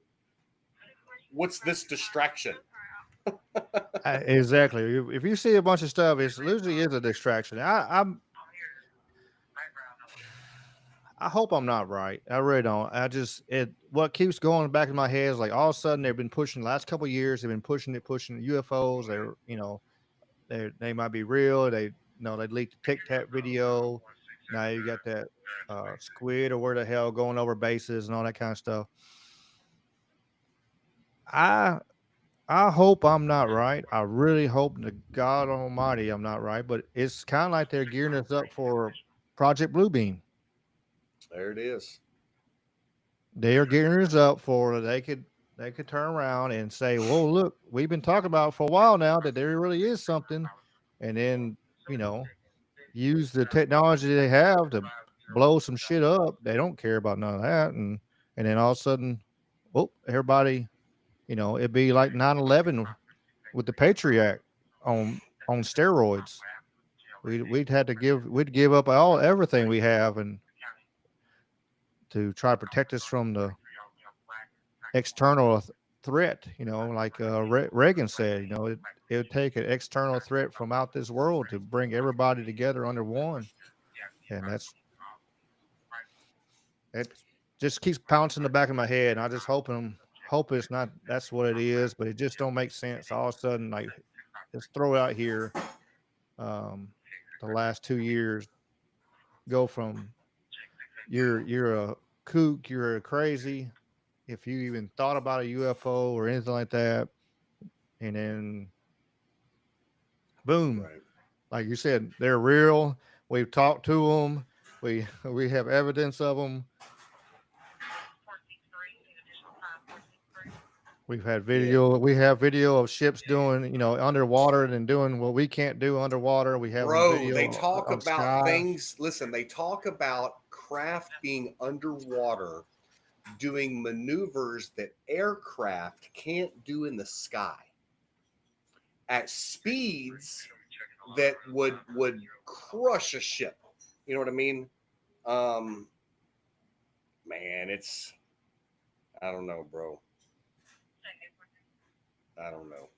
What's this distraction? Exactly. If you see a bunch of stuff, it usually is a distraction. I hope I'm not right. I really don't. What keeps going back in my head is like all of a sudden they've been pushing the last couple of years. They've been pushing UFOs. They're they might be real. They leaked the Tic Tac video. Now you got that squid or where the hell going over bases and all that kind of stuff. I I hope I'm not right. I really hope to God Almighty I'm not right. But it's kind of like they're gearing us up for Project Bluebeam. There it is. They are gearing us up for they could turn around and say, "Whoa, look, we've been talking about for a while now that there really is something," and then you know use the technology they have to blow some shit up. They don't care about none of that, and then all of a sudden, oh, everybody, it'd be like 9/11 with the Patriot Act on steroids. We'd give up everything we have and to try to protect us from the external threat. Like Reagan said, it would take an external threat from out this world to bring everybody together under one, and it just keeps pouncing in the back of my head. And I just hope it's not that's what it is, but it just don't make sense. All of a sudden, like let's throw it out here. Um, the last 2 years go from you're a kook, you're a crazy if you even thought about a UFO or anything like that, and then boom, Right. like you said, they're real. We've talked to them. We have evidence of them. We've had video. We have video of ships doing, underwater and doing what we can't do underwater. We have on Bro, video they talk on about sky. things. Listen, they talk about craft being underwater doing maneuvers that aircraft can't do in the sky at speeds that would crush a ship. You know what I mean? Um, man, it's I don't know, bro. I don't know.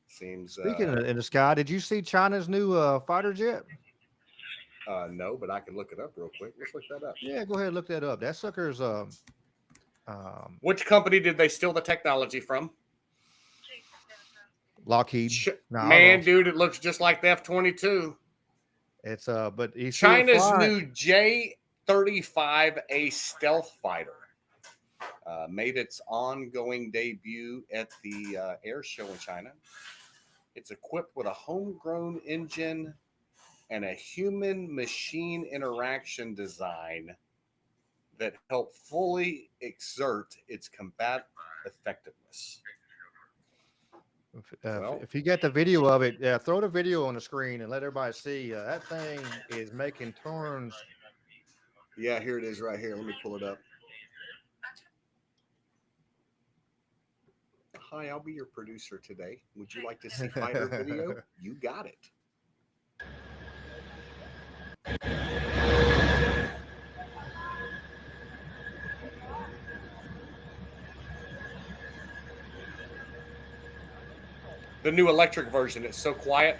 Seems Speaking of in the sky, did you see China's new fighter jet? no, but I can look it up real quick. Let's look that up. Yeah, go ahead and look that up. That sucker's Which company did they steal the technology from? Lockheed. No, I don't Man, know. dude, it looks just like the F-22. It's but you see it China's fly. new J-35A stealth fighter made its ongoing debut at the air show in China. It's equipped with a homegrown engine and a human-machine interaction design that help fully exert its combat effectiveness. If you get the video of it, yeah, throw the video on the screen and let everybody see. That thing is making turns. Yeah, here it is right here. Let me pull it up. Hi, I'll be your producer today. Would you like to see fighter video? You got it. The new electric version, it's so quiet.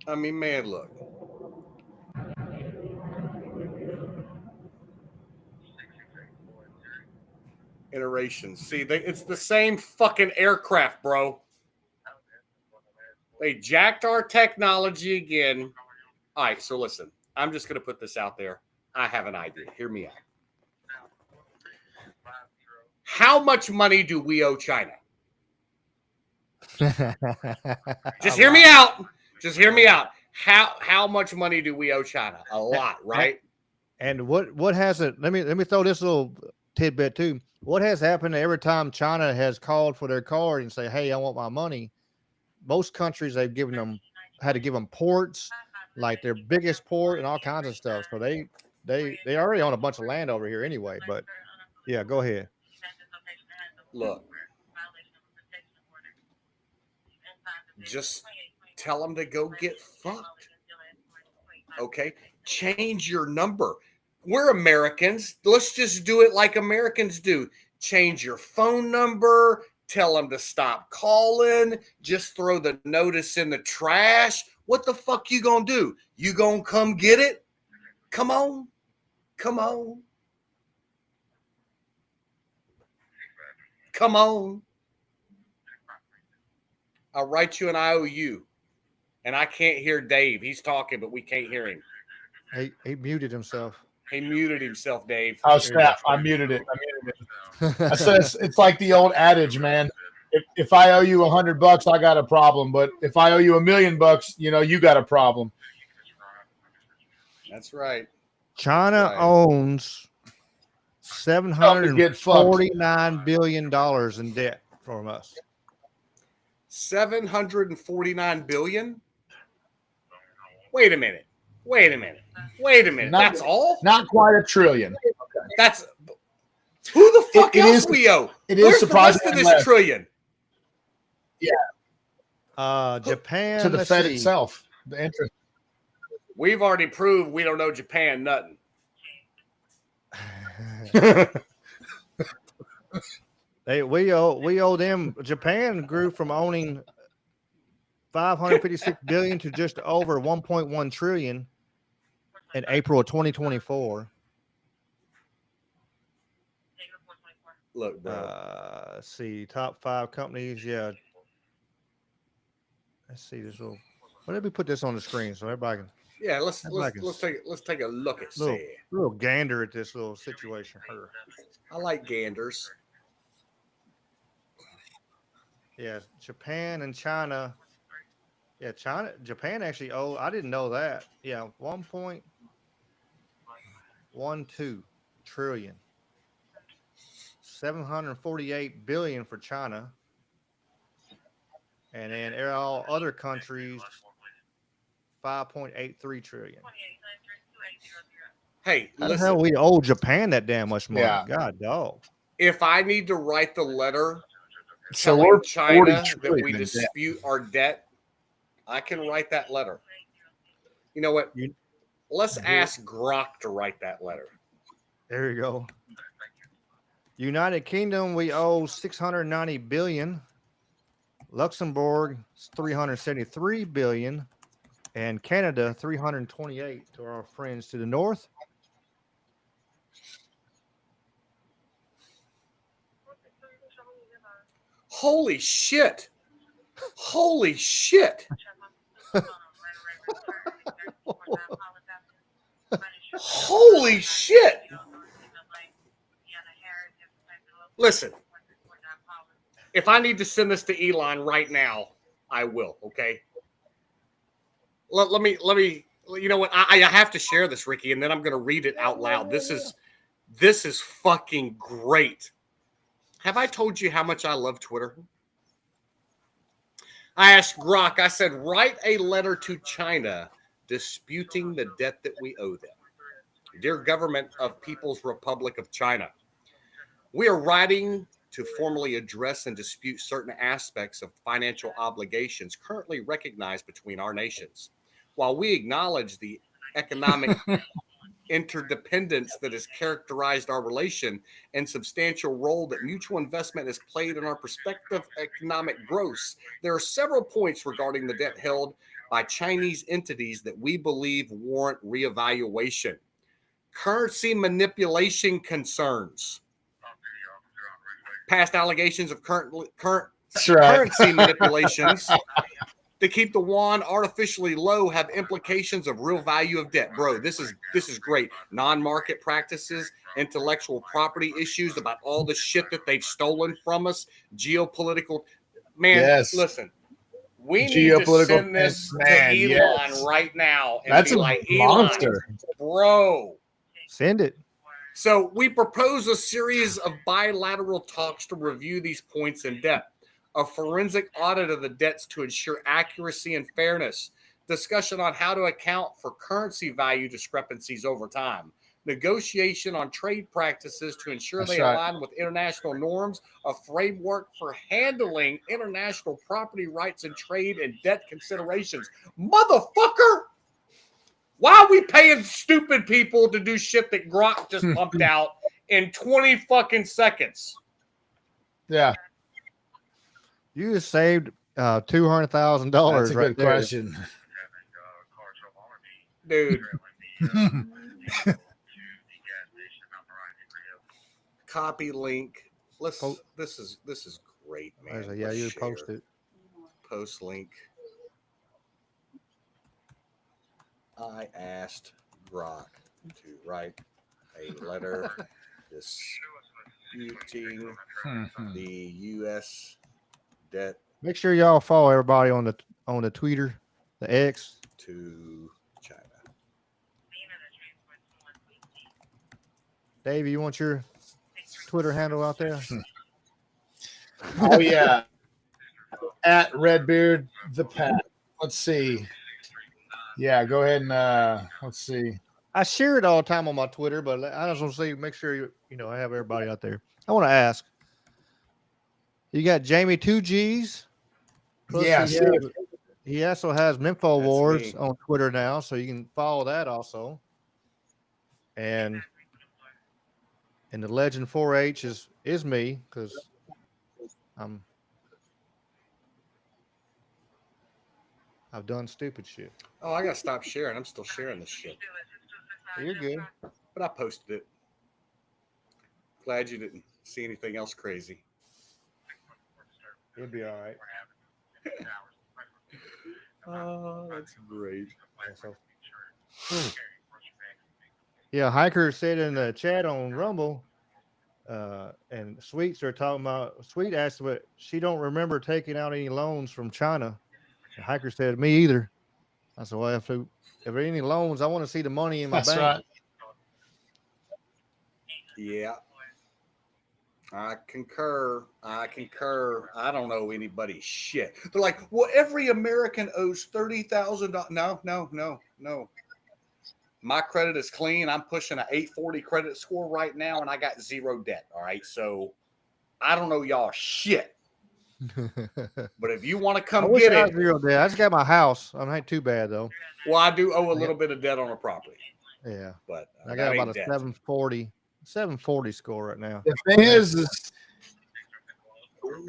I mean, man, look. Iterations. See, it's the same fucking aircraft, bro. They jacked our technology again. All right, so listen. I'm just going to put this out there. I have an idea. Hear me out. How much money do we owe China? Just hear me out. Just hear me out. How much money do we owe China? A lot, right? And what has it? Let me throw this little tidbit too. What has happened every time China has called for their card and say, "Hey, I want my money"? Most countries they've had to give them ports, like their biggest port and all kinds of stuff. So they already own a bunch of land over here anyway. But yeah, go ahead. Look, just tell them to go get fucked. Okay, change your number. We're Americans. Let's just do it like Americans do. Change your phone number. Tell them to stop calling. Just throw the notice in the trash. What the fuck you gonna do? You gonna come get it? Come on. Come on. Come on. I'll write you an IOU. And I can't hear Dave. He's talking, but we can't hear him. He muted himself. He muted himself, Dave. Oh snap! I muted it. I said it's like the old adage, man. If I owe you $100, I got a problem. But if I owe you $1 million, you got a problem. That's right. China owns $749 billion in debt from us. 749 billion. Wait a minute. That's all? Not quite $1 trillion. That's who the fuck else we owe? Where's the rest of this less. trillion? Yeah. Japan to the Fed itself. The interest. We've already proved we don't know Japan nothing. We owe them. Japan grew from owning 556 billion to just over 1.1 trillion in April of 2024. Look, bro. Let's see, top 5 companies. Yeah. Let's see this little. Well, let me put this on the screen so everybody can. Yeah, let's take a look at little gander at this little situation here. I like ganders. Yeah, Japan and China. Yeah, Japan actually owe. I didn't know that. Yeah, 1.12 trillion. 748 billion for China. And then all other countries, 5.83 trillion. Hey, how the hell we owe Japan that damn much money? Yeah. God, dog. If I need to write the letter So telling we're China 40 that we trillion in dispute our debt, I can write that letter. You know what? Let's ask Grok to write that letter. There you go. United Kingdom, we owe 690 billion. Luxembourg, 373 billion. And Canada, 328 to our friends to the north. Holy shit. Holy shit. Holy shit. Listen, if I need to send this to Elon right now, I will, okay? Let me, you know what? I have to share this, Ricky, and then I'm going to read it out loud. This is fucking great. Have I told you how much I love Twitter? I asked Grok, I said, write a letter to China disputing the debt that we owe them. Dear government of People's Republic of China, we are writing to formally address and dispute certain aspects of financial obligations currently recognized between our nations. While we acknowledge the economic interdependence that has characterized our relation and substantial role that mutual investment has played in our prospective economic growth, there are several points regarding the debt held by Chinese entities that we believe warrant reevaluation. Currency manipulation concerns. Past allegations of currency manipulations to keep the yuan artificially low have implications of real value of debt. Bro, this is great. Non-market practices, intellectual property issues about all the shit that they've stolen from us, geopolitical. Man, Yes. Listen, we need to send this to Elon right now and That's be a like, monster. Elon, bro. Send it. So we propose a series of bilateral talks to review these points in depth. A forensic audit of the debts to ensure accuracy and fairness. discussion on how to account for currency value discrepancies over time, negotiation on trade practices to ensure That's they right. align with international norms, a framework for handling international property rights and trade and debt considerations. Motherfucker! Why are we paying stupid people to do shit that Grok just pumped out in 20 fucking seconds? Yeah, You just saved $200,000 that's a right good there. question. Dude. Copy link. This is great, man. Yeah, Let's you share. post it. Post link. I asked Grok to write a letter disputing the U.S. debt Make sure y'all follow everybody on the Twitter, the X. to China. Dave, you want your Twitter handle out there? Oh yeah, at Redbeard the Pat. Let's see. Yeah, go ahead and let's see. I share it all the time on my Twitter, but I just want to see, make sure I have everybody out there. I want to ask. You got Jamie 2Gs. Plus Yeah, he also has Minfo That's Wars me. on Twitter now, so you can follow that also. And the Legend 4H is me because I've done stupid shit. Oh, I gotta stop sharing. I'm still sharing this shit. You're good. But I posted it. Glad you didn't see anything else crazy. You'll be all right. Oh, that's great. Yeah, Hiker said in the chat on Rumble, and Sweets are talking about. Sweet asked what she don't remember taking out any loans from China. And Hiker said, "Me either." I said, "Well, if there are any loans, I want to see the money in my That's bank." right. Yeah. I concur. I don't owe anybody shit. They're like, well, every American owes $30,000. No. My credit is clean. I'm pushing an 840 credit score right now, and I got zero debt. All right. So I don't know y'all shit. But if you want to come wish get I it. was real debt. I just got my house. I ain't too bad though. Well, I do owe a little bit of debt on a property. Yeah. But I got about a 740 score right now. The thing is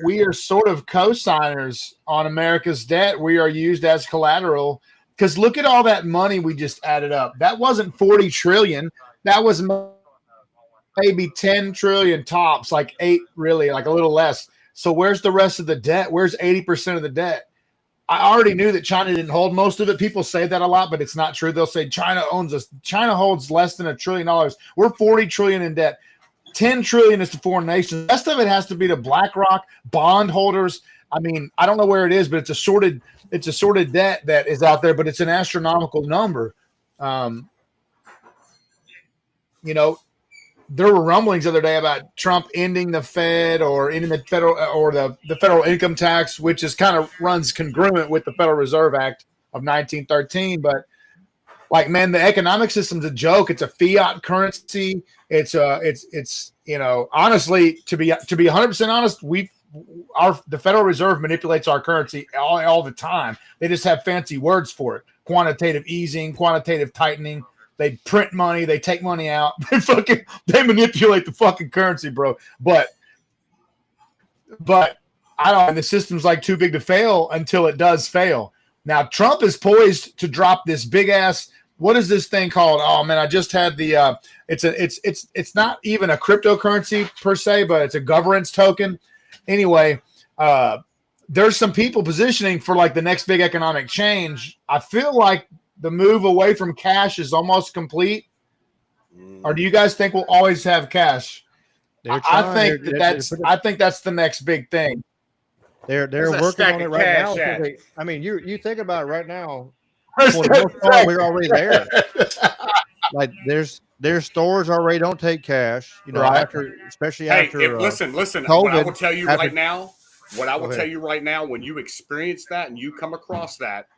we are sort of co-signers on America's debt. We are used as collateral because look at all that money we just added up. That wasn't 40 trillion. That was maybe 10 trillion tops, like 8 really, like a little less. So where's the rest of the debt? Where's 80% of the debt? I already knew that China didn't hold most of it. People say that a lot, but it's not true. They'll say China owns us. China holds less than $1 trillion. We're 40 trillion in debt. 10 trillion is to foreign nations. The rest of it has to be to BlackRock, bondholders. I mean, I don't know where it is, but it's a sorted debt that is out there, but it's an astronomical number. There were rumblings the other day about Trump ending the Fed or ending the federal or the federal income tax, which is kind of runs congruent with the Federal Reserve Act of 1913. But like, man, the economic system's a joke. It's a fiat currency. It's honestly, to be 100% honest, the Federal Reserve manipulates our currency all the time. They just have fancy words for it: quantitative easing, quantitative tightening. They print money, they take money out, they manipulate the fucking currency, bro. But I don't. And the system's like too big to fail until it does fail. Now Trump is poised to drop this big ass. What is this thing called? Oh man, I just had the. It's not even a cryptocurrency per se, but it's a governance token. Anyway, there's some people positioning for like the next big economic change. I feel like the move away from cash is almost complete. Or do you guys think we'll always have cash? I think that's the next big thing. They're working on it right now. I mean, you think about it right now. For the most part, we're already there. Like there's stores already don't take cash. Right. Especially hey, after. Listen. COVID, what I will tell you right now. What I will tell you right now, when you experience that and you come across that,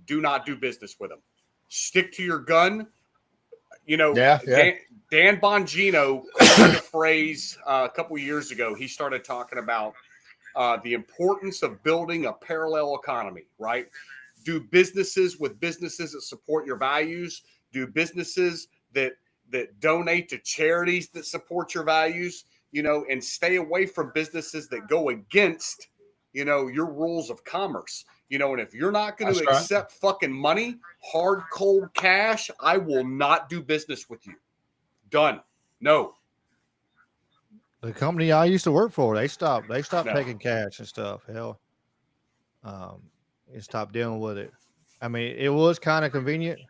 do not do business with them. Stick to your gun. You know, Dan Bongino coined a phrase a couple of years ago. He started talking about the importance of building a parallel economy, right? Do businesses with businesses that support your values. Do businesses that donate to charities that support your values, you know, and stay away from businesses that go against, you know, your rules of commerce. You know, and if you're not going to accept fucking money, hard, cold cash, I will not do business with you. Done. No. The company I used to work for, they stopped No. taking cash and stuff. Hell, it stopped dealing with it. I mean, it was kind of convenient,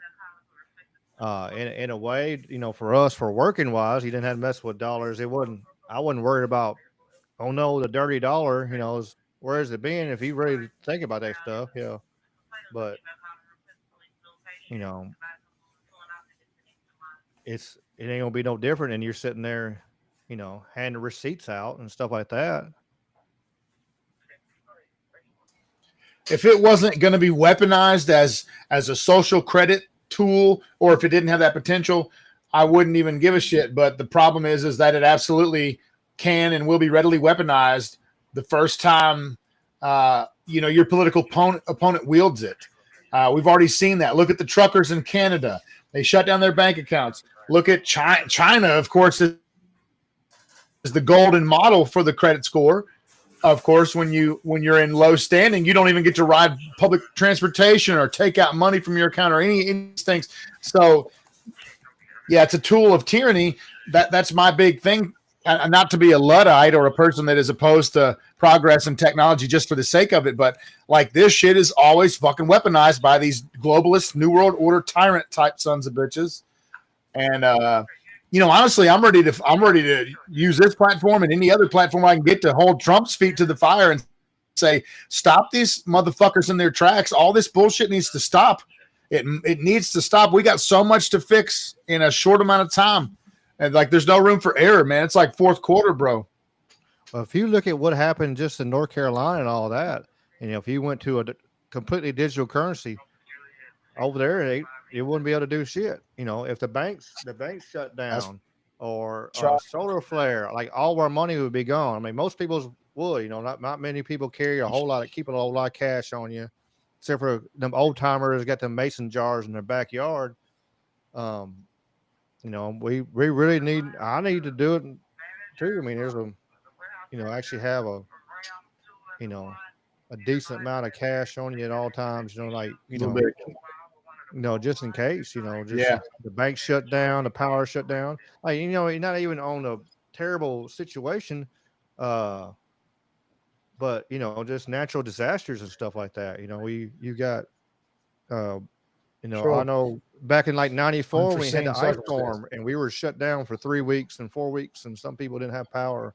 in a way, you know, for us, for working wise. You didn't have to mess with dollars. I wasn't worried about, oh no, the dirty dollar. You know, where's it been? If you really think about that stuff, yeah. But you know, it ain't gonna be no different. And you're sitting there, you know, handing receipts out and stuff like that. If it wasn't going to be weaponized as a social credit tool, or if it didn't have that potential, I wouldn't even give a shit. But the problem is that it absolutely can and will be readily weaponized the first time you know, your political opponent wields it. We've already seen that. Look at the truckers in Canada; they shut down their bank accounts. Look at China, of course, is the golden model for the credit score. Of course, when you're in low standing, you don't even get to ride public transportation or take out money from your account or any of these things. So, yeah, it's a tool of tyranny. That's my big thing. And not to be a Luddite or a person that is opposed to progress and technology just for the sake of it, but like this shit is always fucking weaponized by these globalist New World Order tyrant type sons of bitches. And you know, honestly, I'm ready to use this platform and any other platform I can get to hold Trump's feet to the fire and say, stop these motherfuckers in their tracks. All this bullshit needs to stop. It needs to stop. We got so much to fix in a short amount of time. And like, there's no room for error, man. It's like fourth quarter, bro. Well, if you look at what happened just in North Carolina and all that, and if you went to a completely digital currency over there, it wouldn't be able to do shit. You know, if the banks shut down or solar flare, like all of our money would be gone. I mean, most people's would, you know, not many people carry keep a whole lot of cash on you, except for them old timers got them mason jars in their backyard. You know, we really I need to do it too. I mean, there's actually have a decent amount of cash on you at all times, you know, like, just in case, the bank shut down, the power shut down. Like, you're not even on a terrible situation, but just natural disasters and stuff like that. You got, I know back in like 94, we had the ice storm and we were shut down for 3 weeks and 4 weeks, and some people didn't have power.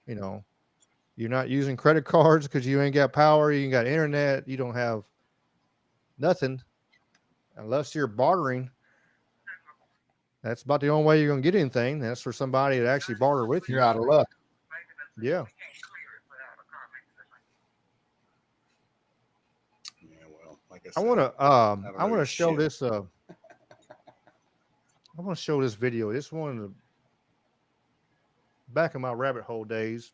You're not using credit cards because you ain't got power, you ain't got internet, you don't have nothing unless you're bartering. That's about the only way you're going to get anything. That's for somebody to actually barter with you. You're out of luck. Yeah. Like I said, I want to show this. I want to show this video. This one of the back in my rabbit hole days.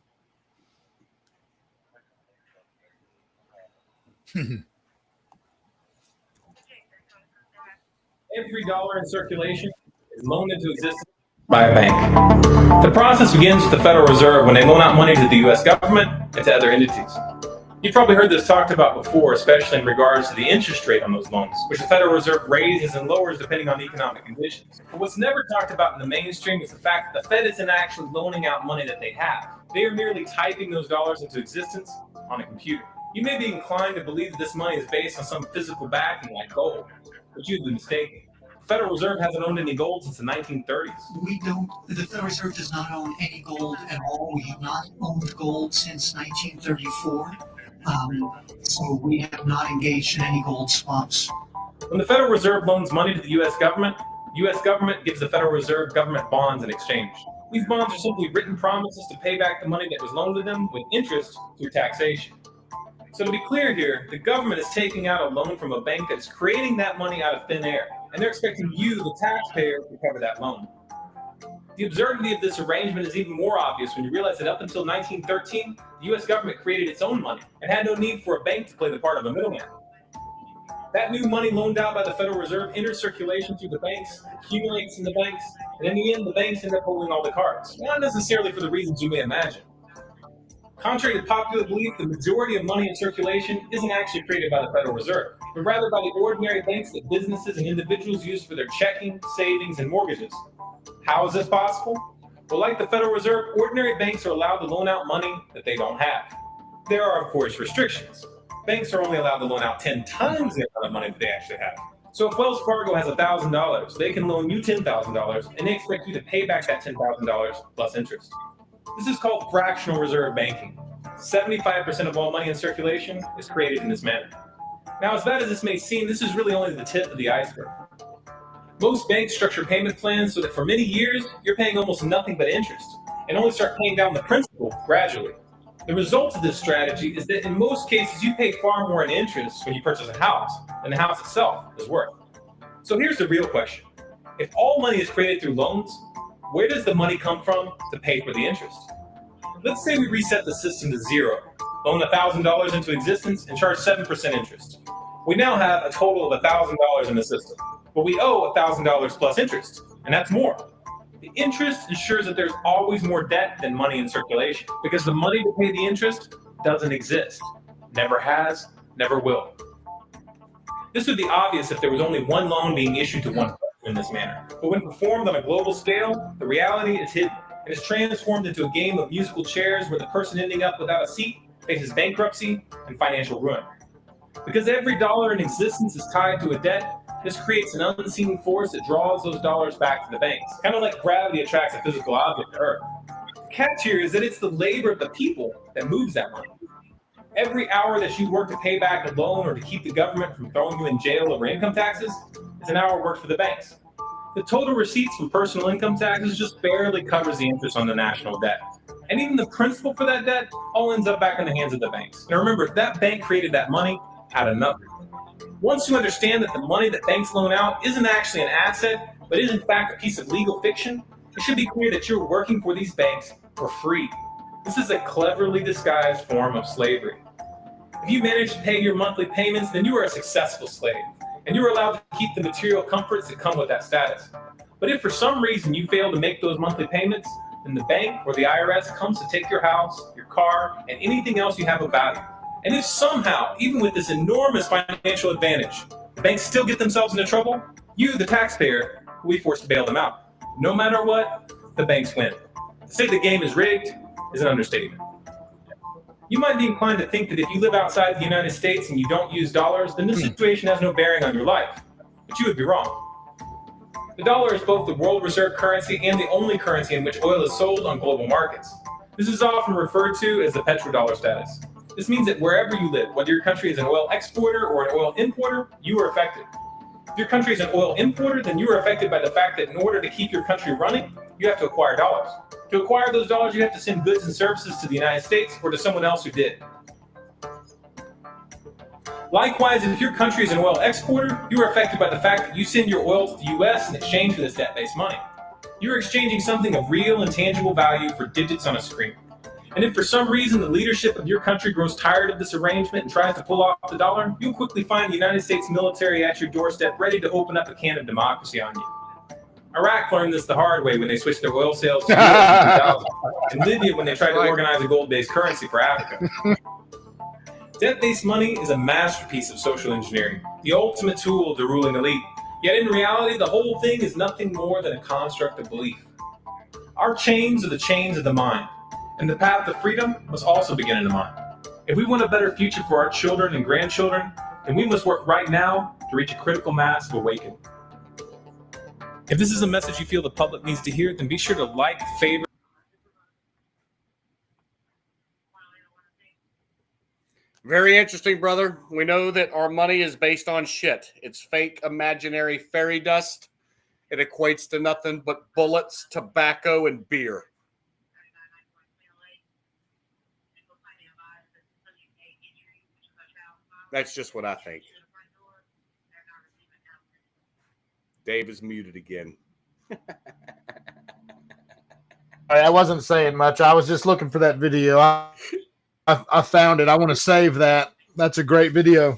Every dollar in circulation is loaned into existence by a bank. The process begins with the Federal Reserve when they loan out money to the U.S. government and to other entities. You've probably heard this talked about before, especially in regards to the interest rate on those loans, which the Federal Reserve raises and lowers depending on economic conditions. But what's never talked about in the mainstream is the fact that the Fed isn't actually loaning out money that they have. They are merely typing those dollars into existence on a computer. You may be inclined to believe that this money is based on some physical backing like gold, but you'd be mistaken. The Federal Reserve hasn't owned any gold since the 1930s. The Federal Reserve does not own any gold at all. We have not owned gold since 1934. So we have not engaged in any gold swaps. When the Federal Reserve loans money to the U.S. government gives the Federal Reserve government bonds in exchange. These bonds are simply written promises to pay back the money that was loaned to them with interest through taxation. So to be clear here, the government is taking out a loan from a bank that's creating that money out of thin air, and they're expecting you, the taxpayer, to cover that loan. The absurdity of this arrangement is even more obvious when you realize that up until 1913, the US government created its own money and had no need for a bank to play the part of a middleman. That new money loaned out by the Federal Reserve enters circulation through the banks, accumulates in the banks, and in the end, the banks end up holding all the cards. Not necessarily for the reasons you may imagine. Contrary to popular belief, the majority of money in circulation isn't actually created by the Federal Reserve, but rather by the ordinary banks that businesses and individuals use for their checking, savings, and mortgages. How is this possible? Well, like the Federal Reserve, ordinary banks are allowed to loan out money that they don't have. There are, of course, restrictions. Banks are only allowed to loan out 10 times the amount of money that they actually have. So if Wells Fargo has $1,000, they can loan you $10,000, and they expect you to pay back that $10,000 plus interest. This is called fractional reserve banking. 75% of all money in circulation is created in this manner. Now, as bad as this may seem, this is really only the tip of the iceberg. Most banks structure payment plans so that for many years, you're paying almost nothing but interest, and only start paying down the principal gradually. The result of this strategy is that in most cases, you pay far more in interest when you purchase a house than the house itself is worth. So here's the real question. If all money is created through loans, where does the money come from to pay for the interest? Let's say we reset the system to zero, loan $1,000 into existence, and charge 7% interest. We now have a total of $1,000 in the system, but we owe $1,000 plus interest, and that's more. The interest ensures that there's always more debt than money in circulation, because the money to pay the interest doesn't exist. Never has, never will. This would be obvious if there was only one loan being issued to one person in this manner, but when performed on a global scale, the reality is hidden. It is transformed into a game of musical chairs where the person ending up without a seat faces bankruptcy and financial ruin. Because every dollar in existence is tied to a debt, this creates an unseen force that draws those dollars back to the banks, kind of like gravity attracts a physical object to Earth. The catch here is that it's the labor of the people that moves that money. Every hour that you work to pay back a loan or to keep the government from throwing you in jail over income taxes is an hour worked for the banks. The total receipts from personal income taxes just barely covers the interest on the national debt. And even the principal for that debt all ends up back in the hands of the banks. Now remember, that bank created that money out of nothing. Once you understand that the money that banks loan out isn't actually an asset, but is in fact a piece of legal fiction, it should be clear that you're working for these banks for free. This is a cleverly disguised form of slavery. If you manage to pay your monthly payments, then you are a successful slave, and you're allowed to keep the material comforts that come with that status. But if for some reason you fail to make those monthly payments, then the bank or the IRS comes to take your house, your car, and anything else you have of value. And if somehow, even with this enormous financial advantage, the banks still get themselves into trouble, you, the taxpayer, will be forced to bail them out. No matter what, the banks win. To say the game is rigged is an understatement. You might be inclined to think that if you live outside the United States and you don't use dollars, then this situation has no bearing on your life. But you would be wrong. The dollar is both the world reserve currency and the only currency in which oil is sold on global markets. This is often referred to as the petrodollar status. This means that wherever you live, whether your country is an oil exporter or an oil importer, you are affected. If your country is an oil importer, then you are affected by the fact that in order to keep your country running, you have to acquire dollars. To acquire those dollars, you have to send goods and services to the United States or to someone else who did. Likewise, if your country is an oil exporter, you are affected by the fact that you send your oil to the US in exchange for this debt-based money. You are exchanging something of real and tangible value for digits on a screen. And if for some reason the leadership of your country grows tired of this arrangement and tries to pull off the dollar, you'll quickly find the United States military at your doorstep ready to open up a can of democracy on you. Iraq learned this the hard way when they switched their oil sales to US in 2000, and Libya when they tried to organize a gold-based currency for Africa. Debt-based money is a masterpiece of social engineering, the ultimate tool of the ruling elite. Yet in reality, the whole thing is nothing more than a construct of belief. Our chains are the chains of the mind, and the path to freedom must also begin in the mind. If we want a better future for our children and grandchildren, then we must work right now to reach a critical mass of awakening. If this is a message you feel the public needs to hear, then be sure to like, favorite. Very interesting, brother. We know that our money is based on shit. It's fake, imaginary fairy dust. It equates to nothing but bullets, tobacco, and beer. That's just what I think. Dave is muted again. I wasn't saying much. I was just looking for that video. I found it. I want to save that. That's a great video.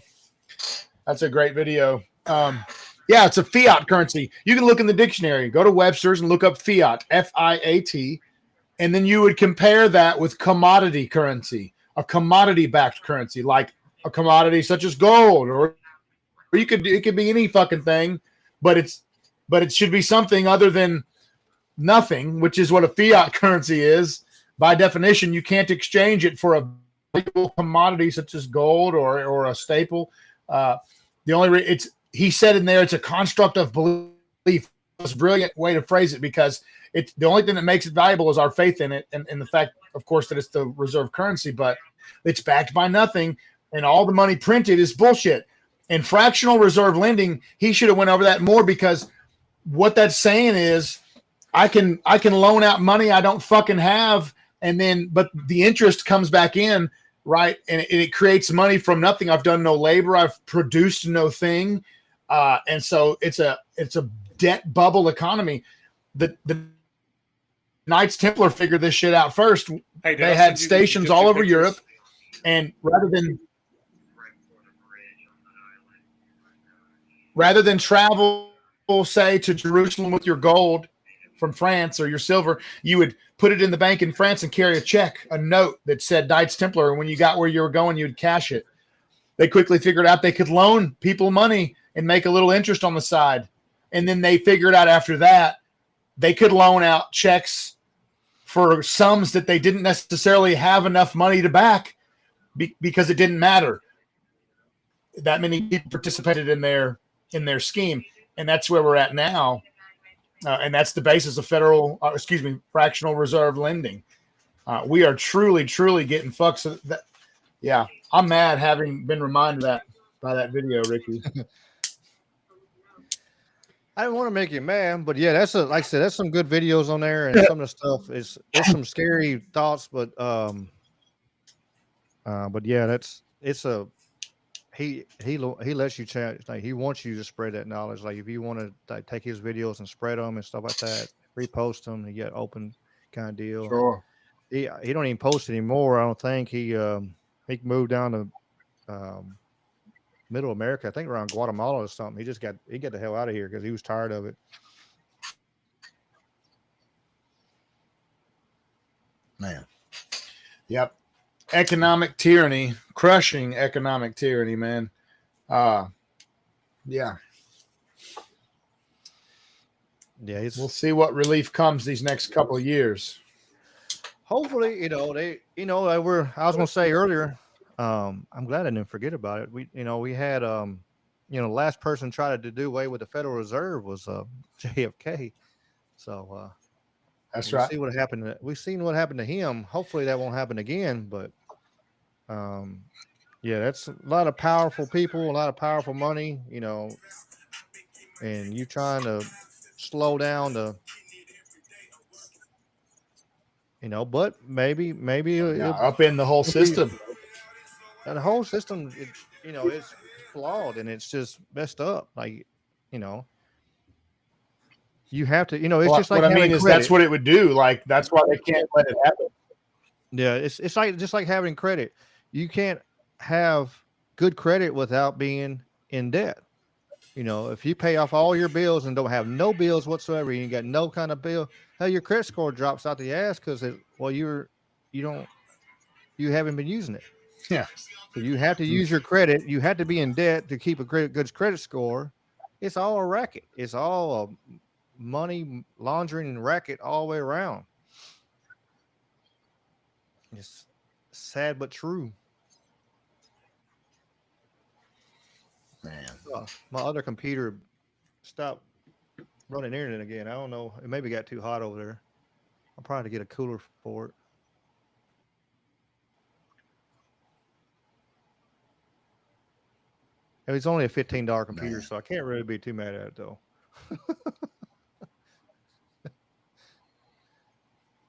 That's a great video. Yeah, it's a fiat currency. You can look in the dictionary. Go to Webster's and look up fiat, F-I-A-T, and then you would compare that with commodity currency, a commodity-backed currency, like a commodity such as gold, or it could be any fucking thing, but it should be something other than nothing, which is what a fiat currency is. By definition, you can't exchange it for a valuable commodity such as gold or a staple. The only he said in there, it's a construct of belief. It's a brilliant way to phrase it, because it's the only thing that makes it valuable is our faith in it, and the fact, of course, that it's the reserve currency, but it's backed by nothing, and all the money printed is bullshit. And fractional reserve lending, he should have went over that more, because what that's saying is I can loan out money I don't fucking have, but the interest comes back in, right? And it creates money from nothing. I've done no labor. I've produced no thing. And so it's a debt bubble economy. The Knights Templar figured this shit out first. Hey, they had stations all over Europe, and rather than travel, say, to Jerusalem with your gold from France or your silver, you would put it in the bank in France and carry a note that said Knights Templar. And when you got where you were going, you'd cash it. They quickly figured out they could loan people money and make a little interest on the side. And then they figured out after that, they could loan out checks for sums that they didn't necessarily have enough money to back, because it didn't matter. That many people participated in their scheme. And that's where we're at now. And that's the basis of fractional reserve lending. We are truly, truly getting fucked. So yeah, I'm mad having been reminded of that by that video, Ricky. I didn't want to make you mad, but yeah, like I said, that's some good videos on there, and some of the stuff it's some scary thoughts, but yeah, he lets you change. Like, he wants you to spread that knowledge. Like, if you want to take his videos and spread them and stuff like that, repost them, and get open kind of deal. Sure. He don't even post anymore. I don't think he moved down to Middle America. I think around Guatemala or something. He got the hell out of here because he was tired of it. Man. Yep. Economic tyranny, crushing economic tyranny, man. Yeah. Yeah, we'll see what relief comes these next couple of years. Hopefully, I was going to say earlier, I'm glad I didn't forget about it. We had, the last person tried to do away with the Federal Reserve was JFK. So that's we'll right. See what happened. We've seen what happened to him. Hopefully that won't happen again. But yeah, that's a lot of powerful people, a lot of powerful money, and you trying to slow down but maybe up in the whole system. The whole system, it's flawed and it's just messed up. Like, you have to, it's just like what I mean is credit. That's what it would do. Like, that's why they can't let it happen. Yeah, it's just like having credit. You can't have good credit without being in debt. If you pay off all your bills and don't have no bills whatsoever, you got no kind of bill, hell, your credit score drops out the ass because you haven't been using it. Yeah. So you have to use your credit. You have to be in debt to keep a good credit score. It's all a racket. It's all a money laundering and racket all the way around. It's sad but true. Man, my other computer stopped running internet again. I don't know. It maybe got too hot over there. I'll probably get a cooler for it. It's only a $15 computer, so I can't really be too mad at it, though.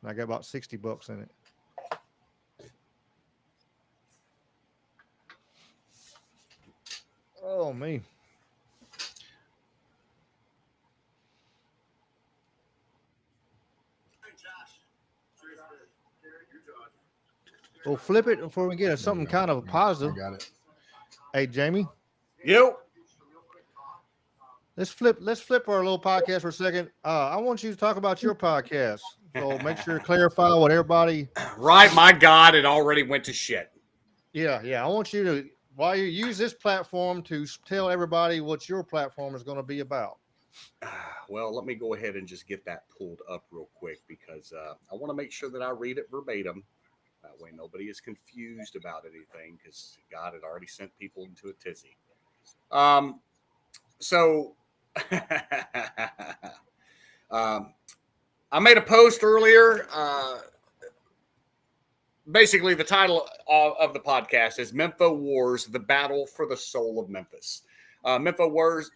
I got about $60 in it. on me. We'll flip it before we get something kind of positive. I got it. Hey, Jamie, You. let's flip our little podcast for a second. I want you to talk about your podcast. So make sure to clarify what everybody. Right, my God, it already went to shit. Yeah. I want you to while you use this platform to tell everybody what your platform is going to be about. Well, let me go ahead and just get that pulled up real quick because I want to make sure that I read it verbatim. That way, nobody is confused about anything because God had already sent people into a tizzy. So, I made a post earlier. Basically, the title of the podcast is Mempho Wars, the Battle for the Soul of Memphis. Mempho Wars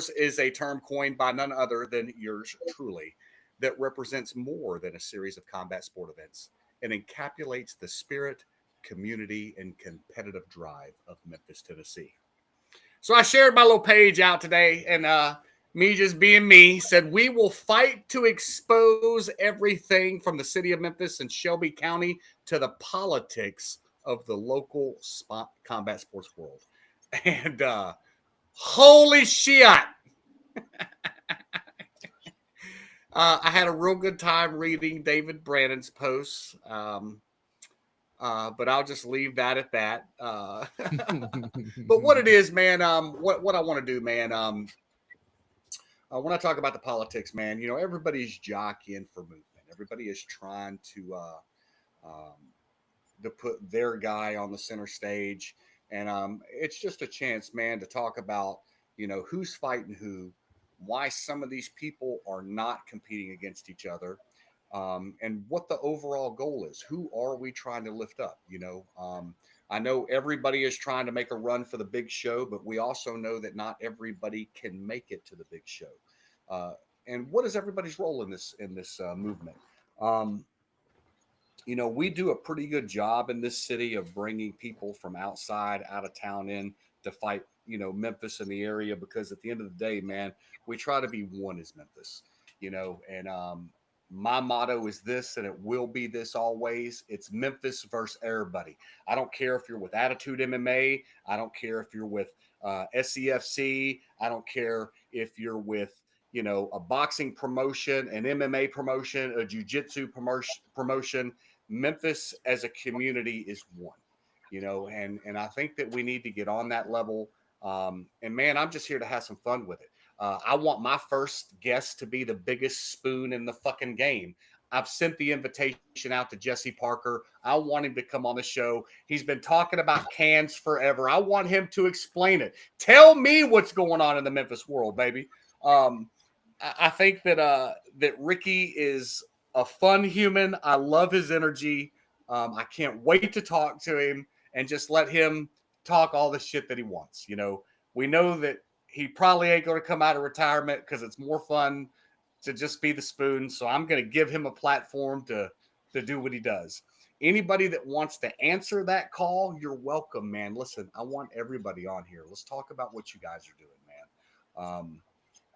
is a term coined by none other than yours truly that represents more than a series of combat sport events and encapsulates the spirit, community, and competitive drive of Memphis, Tennessee. So I shared my little page out today, and me just being me said, we will fight to expose everything from the city of Memphis and Shelby County to the politics of the local combat sports world. And holy shit. I had a real good time reading David Brannon's posts. But I'll just leave that at that. But what it is, man, what I want to do, man, when I talk about the politics, man, you know, everybody's jockeying for movement. Everybody is trying to put their guy on the center stage. And it's just a chance, man, to talk about, you know, who's fighting who, why some of these people are not competing against each other. And what the overall goal is. Who are we trying to lift up? You know, I know everybody is trying to make a run for the big show, but we also know that not everybody can make it to the big show. And what is everybody's role in this movement? You know, we do a pretty good job in this city of bringing people from outside, out of town in to fight, you know, Memphis in the area, because at the end of the day, man, we try to be one as Memphis, you know, and my motto is this, and it will be this always. It's Memphis versus everybody. I don't care if you're with Attitude MMA. I don't care if you're with SCFC. I don't care if you're with, you know, a boxing promotion, an MMA promotion, a jiu-jitsu promotion. Memphis as a community is one, you know, and I think that we need to get on that level. And man, I'm just here to have some fun with it. I want my first guest to be the biggest spoon in the fucking game. I've sent the invitation out to Jesse Parker. I want him to come on the show. He's been talking about cans forever. I want him to explain it. Tell me what's going on in the Memphis world, baby. I think that Ricky is a fun human. I love his energy. I can't wait to talk to him and just let him talk all the shit that he wants. You know, we know that he probably ain't going to come out of retirement because it's more fun to just be the spoon. So I'm going to give him a platform to do what he does. Anybody that wants to answer that call, you're welcome, man. Listen, I want everybody on here. Let's talk about what you guys are doing, man.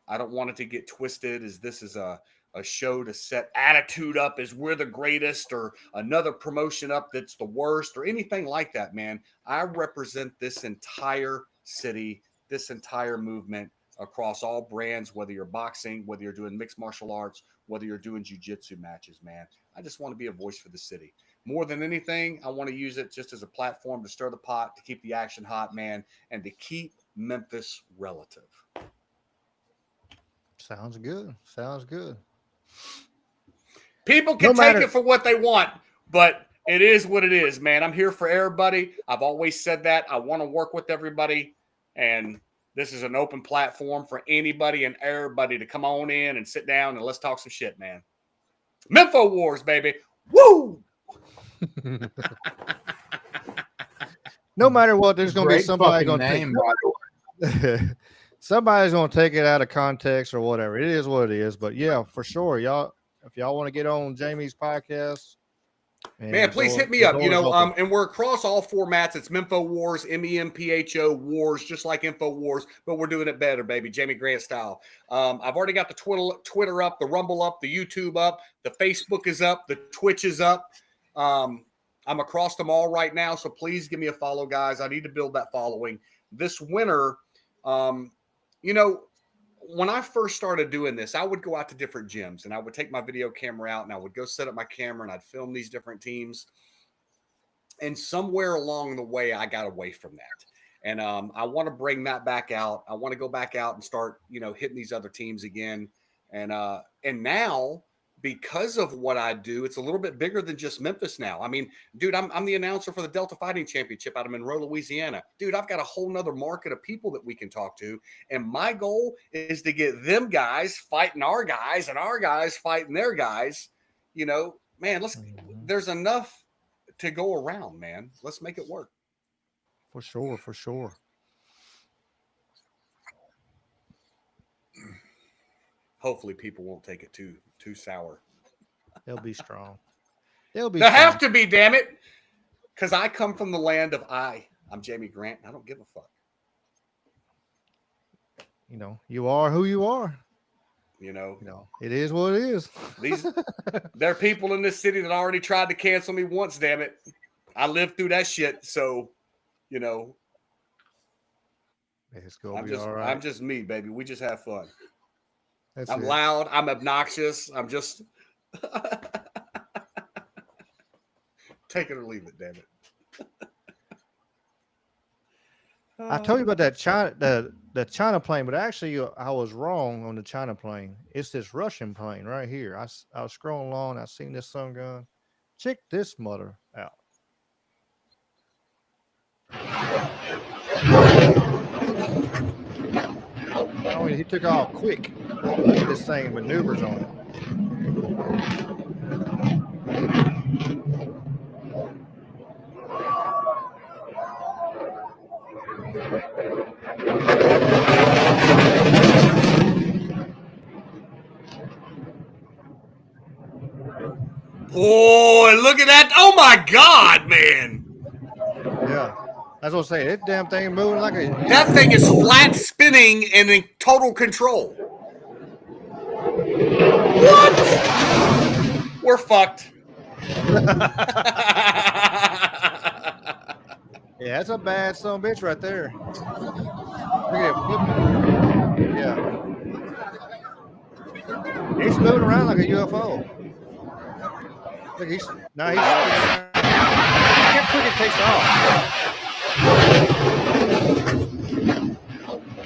I don't want it to get twisted as this is a show to set Attitude up as we're the greatest, or another promotion up that's the worst, or anything like that, man. I represent this entire city, this entire movement across all brands, whether you're boxing, whether you're doing mixed martial arts, whether you're doing jiu-jitsu matches, man. I just want to be a voice for the city. More than anything, I want to use it just as a platform to stir the pot, to keep the action hot, man, and to keep Memphis relative. Sounds good. Sounds good. People can take it for what they want, but it is what it is, man. I'm here for everybody. I've always said that. I want to work with everybody, and this is an open platform for anybody and everybody to come on in and sit down and let's talk some shit, man. Mempho Wars, baby. Woo! No matter what, there's going to be somebody going to name. somebody's going to take it out of context or whatever. It is what it is. But yeah, for sure, y'all. If y'all want to get on Jamie's podcast, Man, please hit me up. You know, and we're across all formats. It's Mempho Wars, MEMPHO Wars, just like Info Wars, but we're doing it better, baby. Jamie Grant style. I've already got the Twitter up, the Rumble up, the YouTube up, the Facebook is up, the Twitch is up. I'm across them all right now, so please give me a follow, guys. I need to build that following. This winter, you know, when I first started doing this, I would go out to different gyms and I would take my video camera out and I would go set up my camera and I'd film these different teams. And somewhere along the way, I got away from that. And I want to bring that back out. I want to go back out and start, you know, hitting these other teams again. And now, because of what I do, it's a little bit bigger than just Memphis now. I mean, dude, I'm the announcer for the Delta Fighting Championship out of Monroe, Louisiana. Dude, I've got a whole nother market of people that we can talk to. And my goal is to get them guys fighting our guys and our guys fighting their guys. You know, man, there's enough to go around, man. Let's make it work. For sure, for sure. Hopefully people won't take it too sour. They'll be strong. They'll be They strong. have to be, damn it. Because I come from the land of I'm Jamie Grant. I don't give a fuck. You know, you are who you are. You know, it is what it is. There are people in this city that already tried to cancel me once, damn it. I lived through that shit. So, you know, it's gonna be all right. I'm just me, baby. We just have fun. I'm loud. I'm obnoxious. I'm just take it or leave it, damn it. I told you about that China, the China plane, but actually I was wrong on the China plane. It's this Russian plane right here. I was scrolling along. I seen this sun gun. Check this mother out. Oh, he took off quick. Look at this thing maneuvers on it. Boy, look at that. Oh my God, man. Yeah. That's what I'm saying. That damn thing moving like a... That thing is flat spinning and in total control. What? We're fucked. Yeah, that's a bad son of a bitch right there. Look at it. Yeah. He's moving around like a UFO. Look, he's now he's how quick it takes off.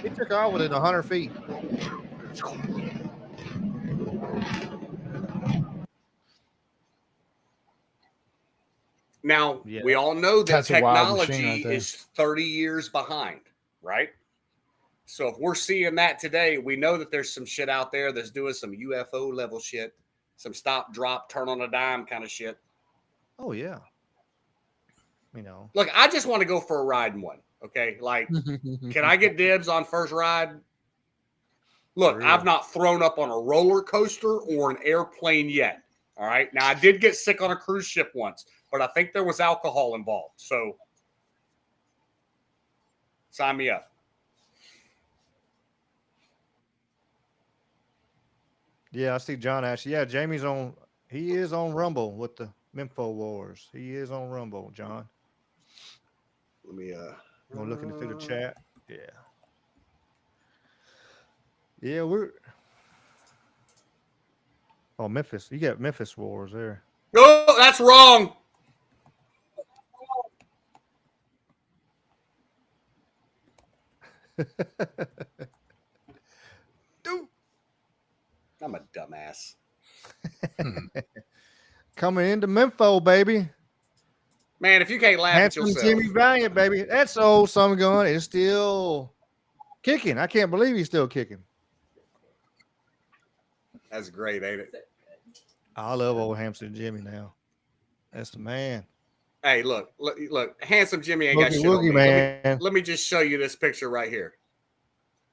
He took off within 100 feet. Now, we all know that That's a wild machine technology right there. is 30 years behind, right? So if we're seeing that today, we know that there's some shit out there that's doing some UFO level shit, some stop, drop, turn on a dime kind of shit. Oh, yeah. You know. Look, I just want to go for a ride in one, okay? Like, can I get dibs on first ride? Look, I've not thrown up on a roller coaster or an airplane yet, all right? Now, I did get sick on a cruise ship once, but I think there was alcohol involved. So, sign me up. Yeah, I see John Ashley. Yeah, Jamie's on. He is on Rumble with the Mempho Wars. He is on Rumble, John. Let me I'm looking through the chat. Yeah. Yeah, we're. Oh, Memphis. You got Memphis Wars there. Oh, that's wrong. Dude. I'm a dumbass. Coming into Mempho, baby. Man, if you can't laugh Handsome at yourself. Jimmy Valiant, baby. That's old Sun Gun is still kicking. I can't believe he's still kicking. That's great, ain't it? I love old Handsome Jimmy now. That's the man. Hey, look, Handsome Jimmy ain't got shit on me. Man. Let me just show you this picture right here.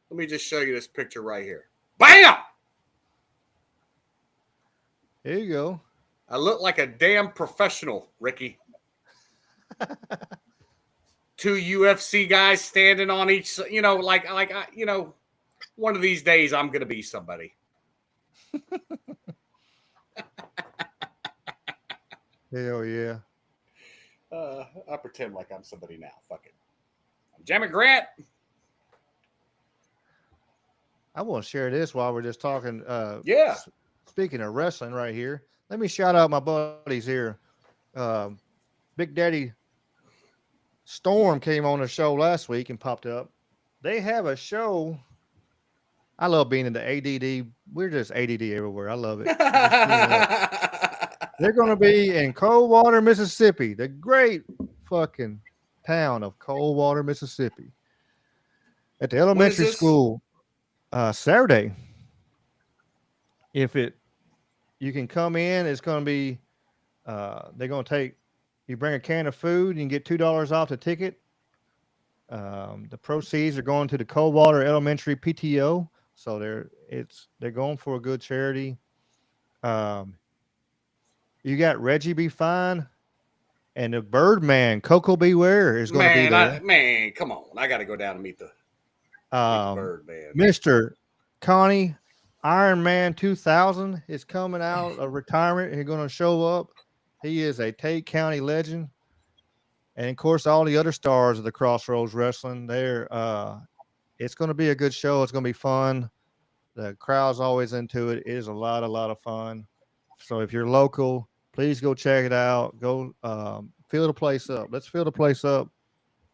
Let me just show you this picture right here. Bam! There you go. I look like a damn professional, Ricky. Two UFC guys standing on each, one of these days I'm going to be somebody. Hell yeah. I pretend like I'm somebody now. Fuck it. I'm Jamie Grant. I want to share this while we're just talking. Yeah. Speaking of wrestling right here, let me shout out my buddies here. Big Daddy Storm came on the show last week and popped up. They have a show. I love being in the ADD. We're just ADD everywhere. I love it. They're going to be in Coldwater, Mississippi, the great fucking town of Coldwater, Mississippi, at the elementary school Saturday. You can come in, it's going to be, they're going to you bring a can of food, you can get $2 off the ticket. The proceeds are going to the Coldwater Elementary PTO. So they're going for a good charity. You got Reggie B. Fine and the Birdman, Coco Beware is going to be there. Man, come on. I got to go down and meet the Birdman. Mr. Connie Iron Man 2000 is coming out of retirement. He's going to show up. He is a Tate County legend. And of course, all the other stars of the Crossroads Wrestling, it's going to be a good show. It's going to be fun. The crowd's always into it. It is a lot of fun. So if you're local, please go check it out. Go fill the place up. Let's fill the place up.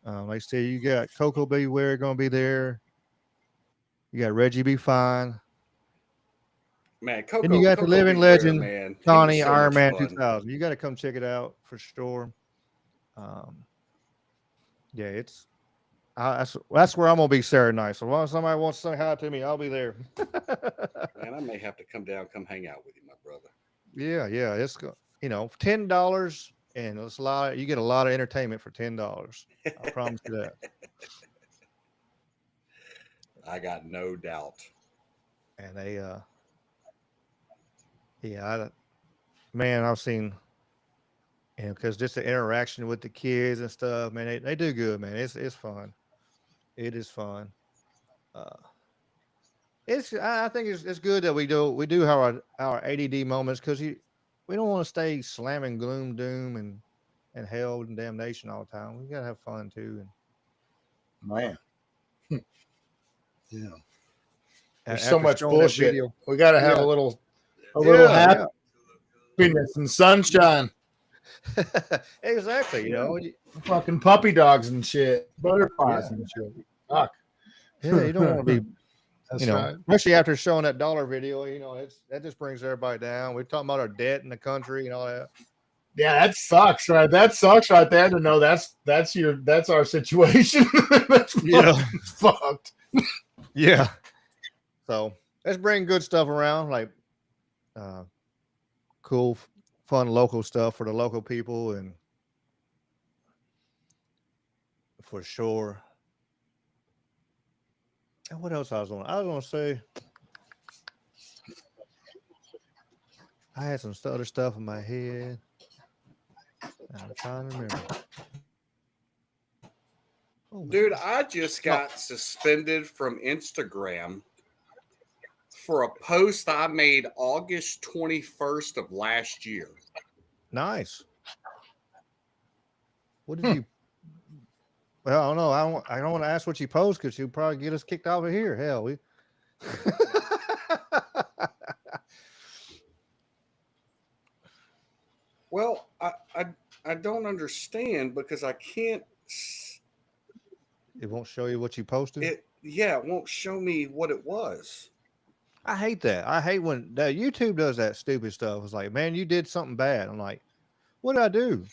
Like I said, you got Coco Beware going to be there. You got Reggie B. Fine. Man, Coco. And you got Coco the living Beware, legend, man. Connie So Iron Man fun. 2000. You got to come check it out for sure. Yeah, that's where I'm gonna be Saturday night. So if somebody wants to say hi to me, I'll be there. Man, I may have to come hang out with you, my brother. Yeah, it's $10, and it's you get a lot of entertainment for $10. I promise you that. I got no doubt. And I've seen, because just the interaction with the kids and stuff, man, they do good, man. It's fun. It is fun. I think it's good that we do have our ADD moments, because we don't want to stay slamming gloom, doom, and hell and damnation all the time. We gotta have fun too. And man, yeah, there's after so much showing that bullshit. video- We got to have Yeah. a little Yeah. happiness and sunshine. Exactly. Fucking puppy dogs and shit, butterflies and shit. Fuck. Yeah, you don't want to be. That's right. Especially after showing that dollar video, that just brings everybody down. We're talking about our debt in the country and all that. Yeah, that sucks, right? That sucks right there to know that's our situation. That's fucked. Yeah. So let's bring good stuff around, like cool, fun local stuff for the local people, and for sure. And what else I was going to say? I had some other stuff in my head. I'm trying to remember. Dude, I just got suspended from Instagram for a post I made August 21st of last year. Nice. What did you? Well, I don't know. I don't want to ask what you post, because you'll probably get us kicked out of here. Hell, we. Well, I don't understand, because I can't. It won't show you what you posted. It won't show me what it was. I hate that. I hate when YouTube does that stupid stuff. It's like, man, you did something bad. I'm like, what did I do?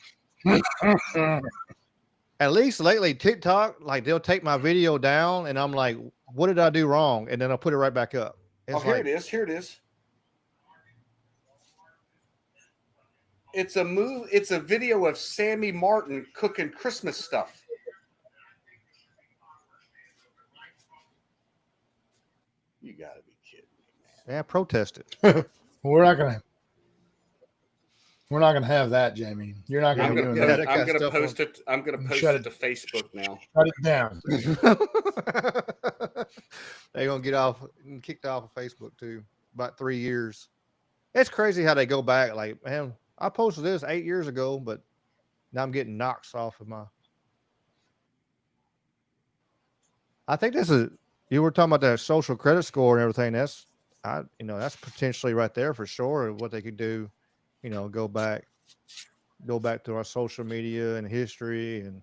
At least lately, TikTok, like, they'll take my video down, and I'm like, what did I do wrong? And then I'll put it right back up. Here it is. It's a video of Sammy Martin cooking Christmas stuff. You gotta be kidding me, man. Yeah, protest it. We're not gonna. We're not going to have that, Jamie. You're not going I'm to be gonna doing post, that. I'm gonna post it. I'm gonna post Shut it to Facebook now. Shut it down. They're gonna get kicked off of Facebook too. About 3 years. It's crazy how they go back. Like, man, I posted this 8 years ago, but now I'm getting knocks off of my. I think this is you were talking about that social credit score and everything. That's potentially right there for sure. What they could do, go back to our social media and history, and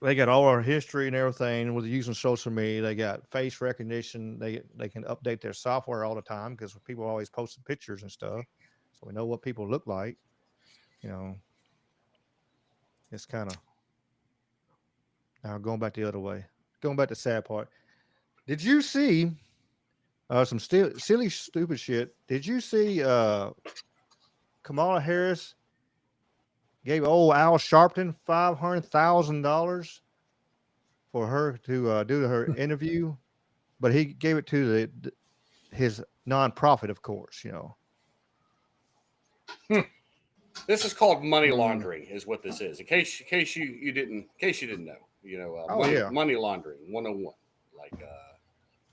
they got all our history and everything with using social media. They got face recognition. They can update their software all the time because people are always posting pictures and stuff, so we know what people look like. It's kind of now going back the other way. Going back to the sad part. Did you see some silly, stupid shit? Did you see Kamala Harris gave old Al Sharpton $500,000 for her to do her interview, but he gave it to his nonprofit, of course. This is called money laundering, is what this is. In case you didn't know, money laundering 101. Like,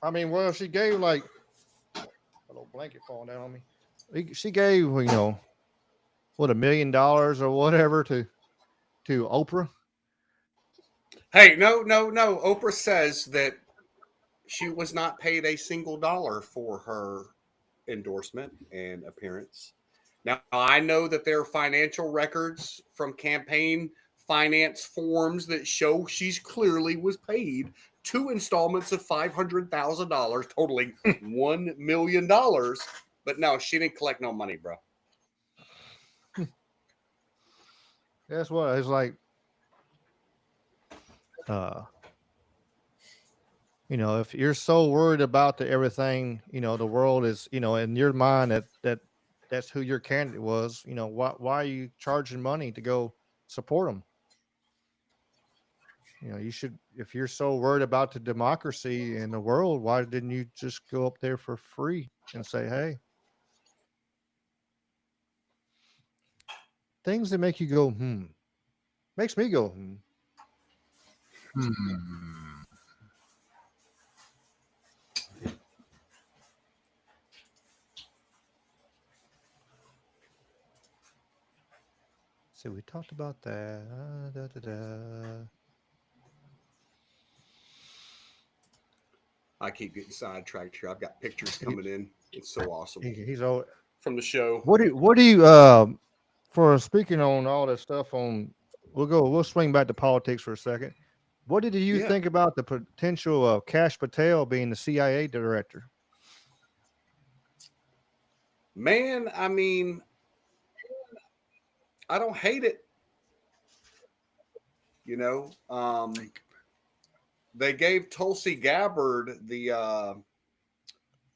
I mean, well, she gave a little blanket falling down on me. She gave what $1 million or whatever to Oprah. hey, no. Oprah says that she was not paid a single dollar for her endorsement and appearance. Now, I know that there are financial records from campaign finance forms that show she's clearly was paid 2 installments of $500,000, totaling $1 million. But no, she didn't collect no money, bro. That's what it's like. If you're so worried about everything, the world is, in your mind that's who your candidate was. Why are you charging money to go support them? You should, if you're so worried about the democracy in the world, why didn't you just go up there for free and say, hey, things that make you go, makes me go, So we talked about that. I keep getting sidetracked here. I've got pictures coming in. It's so awesome. He's all from the show. What do you for speaking on all that stuff we'll swing back to politics for a second. What did you think about the potential of Kash Patel being the CIA director? Man, I mean, I don't hate it. They gave Tulsi Gabbard the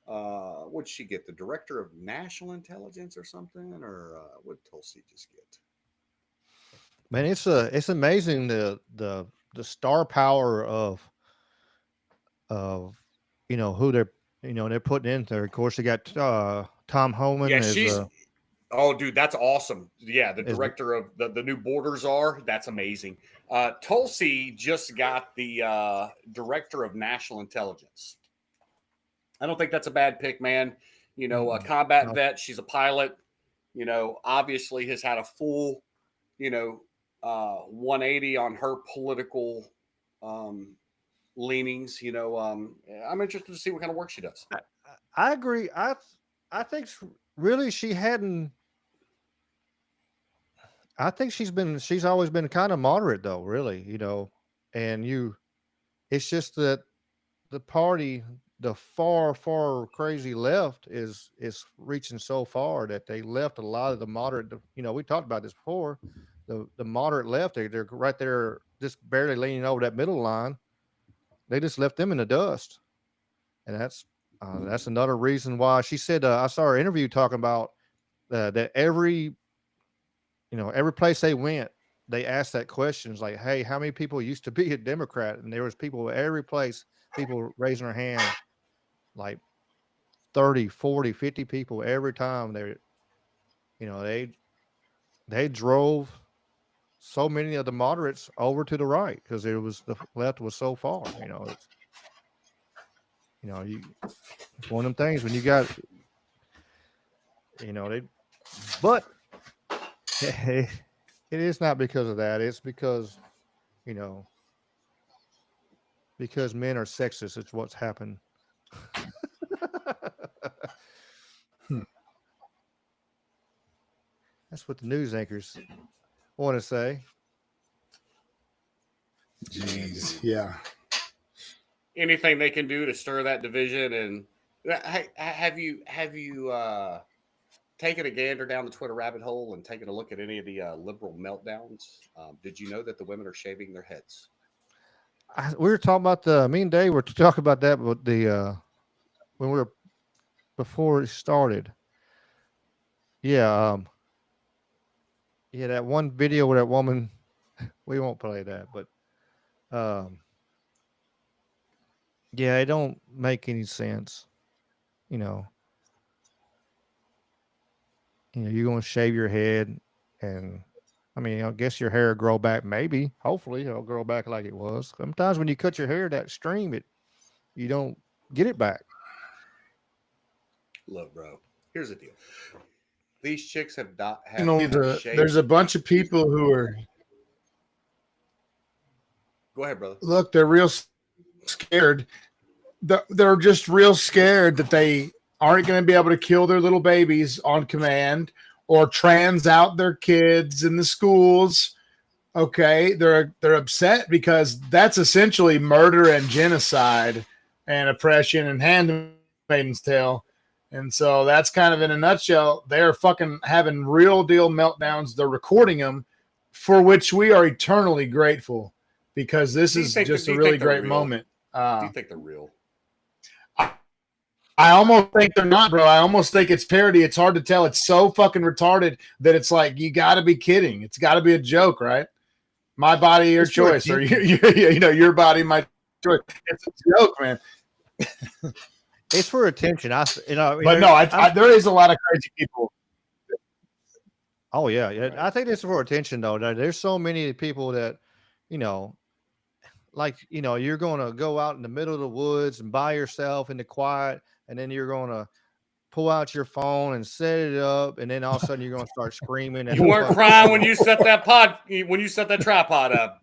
what'd she get? The director of national intelligence or something, or what did Tulsi just get? Man, it's amazing the star power of who they're putting in there. Of course, they got Tom Homan. Yeah, she's. Oh, dude, that's awesome. Yeah, the director of the new Borders are. That's amazing. Tulsi just got the director of national intelligence. I don't think that's a bad pick, man. A combat vet. She's a pilot. Obviously has had a full, 180 on her political leanings. I'm interested to see what kind of work she does. I agree. I think really she hadn't. I think she's always been kind of moderate though, really, and it's just that the party, the far, far crazy left is reaching so far that they left a lot of the moderate, we talked about this before, the moderate left, they're right there, just barely leaning over that middle line. They just left them in the dust. And that's another reason why she said, I saw her interview talking about that every place they went, they asked that question. It's like, hey, how many people used to be a Democrat? And there was people at every place, people raising their hand, like 30, 40, 50 people every time they drove so many of the moderates over to the right because it was the left was so far. It's one of them things when you got they, but it is not because of that. It's because you know because men are sexist. It's what's happened. That's what the news anchors want to say. Jeez, yeah. Anything they can do to stir that division, and have you taken a gander down the Twitter rabbit hole and taken a look at any of the liberal meltdowns? Did you know that the women are shaving their heads? We were talking about me and Dave were talking about that, but when we were before it started. Yeah, that one video with that woman. We won't play that, but yeah, it don't make any sense. You know, you're gonna shave your head, and I mean, I guess your hair will grow back. Maybe, hopefully, it'll grow back like it was. Sometimes when you cut your hair that extreme, you don't get it back. Look, bro. Here's the deal. These chicks have not had. There's a bunch of people who are. Go ahead, brother. Look, they're real scared. They're just real scared that they aren't going to be able to kill their little babies on command or trans out their kids in the schools. Okay, they're upset because that's essentially murder and genocide and oppression and Handmaid's Tale. And so that's kind of in a nutshell. They're fucking having real deal meltdowns. They're recording them, for which we are eternally grateful because this is just a really great moment. Do you think they're real? I almost think they're not, bro. I almost think it's parody. It's hard to tell. It's so fucking retarded that it's like, you got to be kidding. It's got to be a joke, right? My body, your choice, or your body, my choice. It's a joke, man. It's for attention. There is a lot of crazy people. Oh yeah. I think it's for attention though. There's so many people that, you're going to go out in the middle of the woods and by yourself in the quiet, and then you're going to pull out your phone and set it up, and then all of a sudden you're going to start screaming. You weren't crying when you set that tripod up.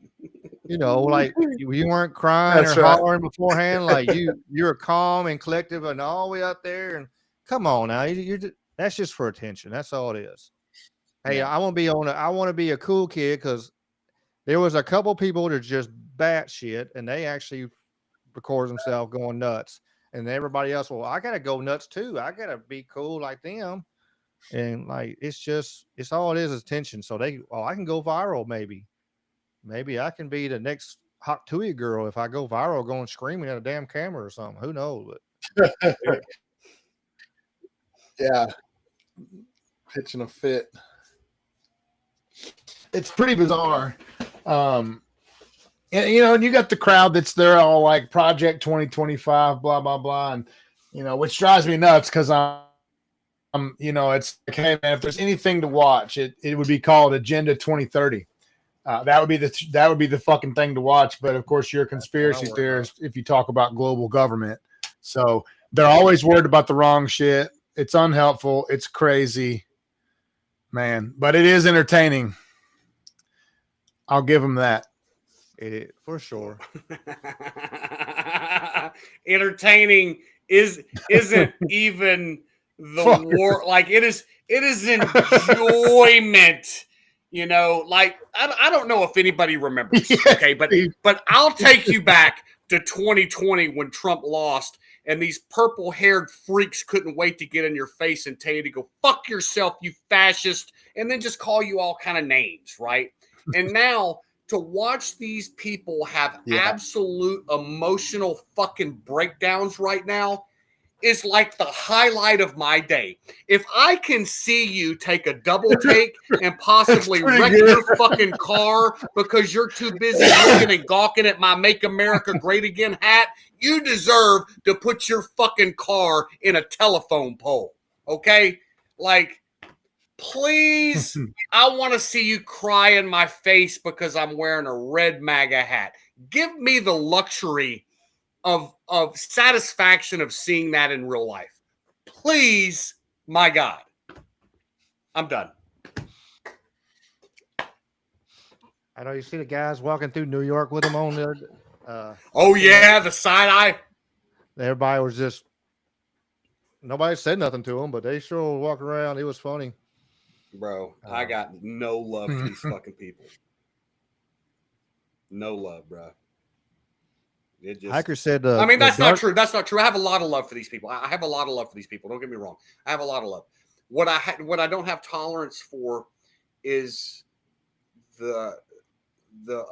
Like you weren't crying That's or right. hollering beforehand. Like you're calm and collective and all the way out there. And come on now, that's just for attention. That's all it is. Hey, I want to be a cool kid because there was a couple people that are just batshit, and they actually record themselves going nuts. And everybody else, well, I gotta go nuts too. I gotta be cool like them. And it's all it is attention. So I can go viral maybe. Maybe I can be the next hot Tui girl if I go viral going screaming at a damn camera or something. Who knows? But yeah. Pitching a fit. It's pretty bizarre. And you got the crowd they're all like Project 2025, blah, blah, blah. And, which drives me nuts because it's like, hey, man, if there's anything to watch, it would be called Agenda 2030. That would be the fucking thing to watch. But of course, you're a conspiracy theorist if you talk about global government. So they're always worried about the wrong shit. It's unhelpful. It's crazy, man. But it is entertaining. I'll give them that. For sure. Entertaining isn't even the word. Like it is enjoyment. Like I don't know if anybody remembers. Okay, but I'll take you back to 2020 when Trump lost, and these purple-haired freaks couldn't wait to get in your face and tell you to go fuck yourself, you fascist, and then just call you all kind of names, right? And now to watch these people have absolute emotional fucking breakdowns right now, is like the highlight of my day. If I can see you take a double take and possibly wreck your fucking car because you're too busy looking and gawking at my Make America Great Again hat, you deserve to put your fucking car in a telephone pole. Okay? Like, please, I want to see you cry in my face because I'm wearing a red MAGA hat. Give me the luxury of satisfaction of seeing that in real life. Please, my God. I'm done. I know you see the guys walking through New York with them on there. Oh, yeah, the side eye. Everybody was just, nobody said nothing to them, but they sure walk around. It was funny. Bro, I got no love for these fucking people. No love, bro. It just, Hiker said, I mean, that's not true. That's not true. I have a lot of love for these people. I have a lot of love for these people. Don't get me wrong. I have a lot of love. What I don't have tolerance for is the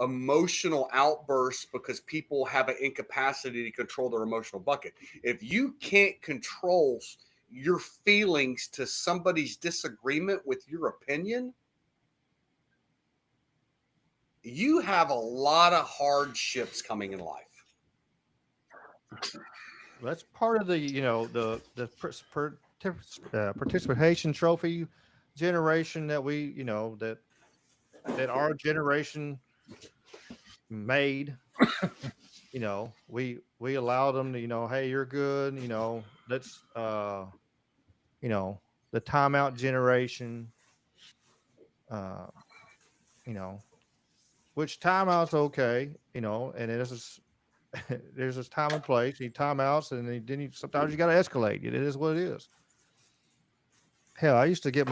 emotional outbursts because people have an incapacity to control their emotional bucket. If you can't control your feelings to somebody's disagreement with your opinion, you have a lot of hardships coming in life. That's part of the, the participation trophy generation that we, that our generation made. We allow them to, hey, you're good. Let's, the timeout generation. Which timeout's okay, and there's this time and place. You timeouts, and then sometimes you got to escalate. It is what it is. Hell, I used to get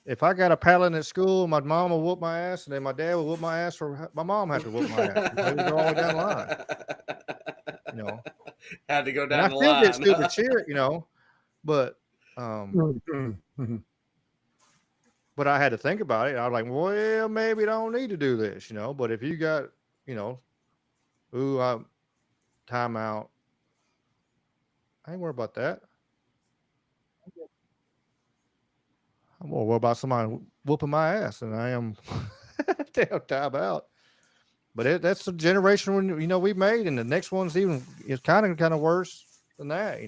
if I got a paddling at school, my mom would whoop my ass, and then my dad would whoop my ass, or my mom had to whoop my ass. They would go all the way down the line. Had to go down and the I still line. get stupid shit, but but I had to think about it. I was like, well, maybe I don't need to do this, But if you got, timeout, I ain't worried about that. I'm more worried about somebody whooping my ass than I am damn timeout. But that's the generation when we made, and the next one's it's kind of worse than that.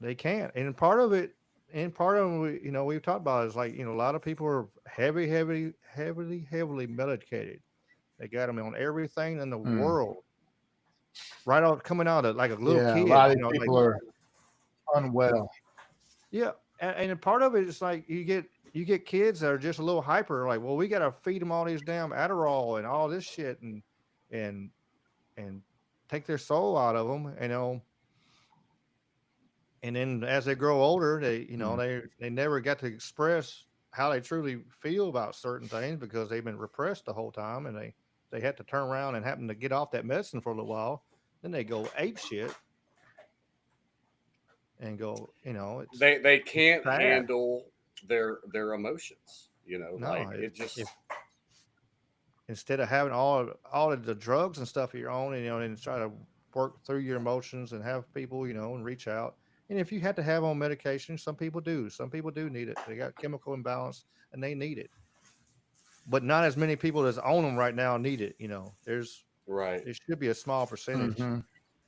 They can't, and part of it. And part of them, we've talked about is like, a lot of people are heavily medicated. They got them on everything in the world. Right out coming out of like a little kid. A lot of people are unwell. Yeah, and part of it is like you get kids that are just a little hyper. Like, well, we got to feed them all these damn Adderall and all this shit, and take their soul out of them, And then as they grow older, they they never got to express how they truly feel about certain things because they've been repressed the whole time, and they had to turn around and happen to get off that medicine for a little while. Then they go ape shit and go, they can't handle their emotions. Instead of having all of the drugs and stuff of your own, and try to work through your emotions and have people, and reach out. And if you had to have on medication, some people do. Some people do need it. They got chemical imbalance and they need it. But not as many people that's on them right now need it. There's It should be a small percentage. Mm-hmm.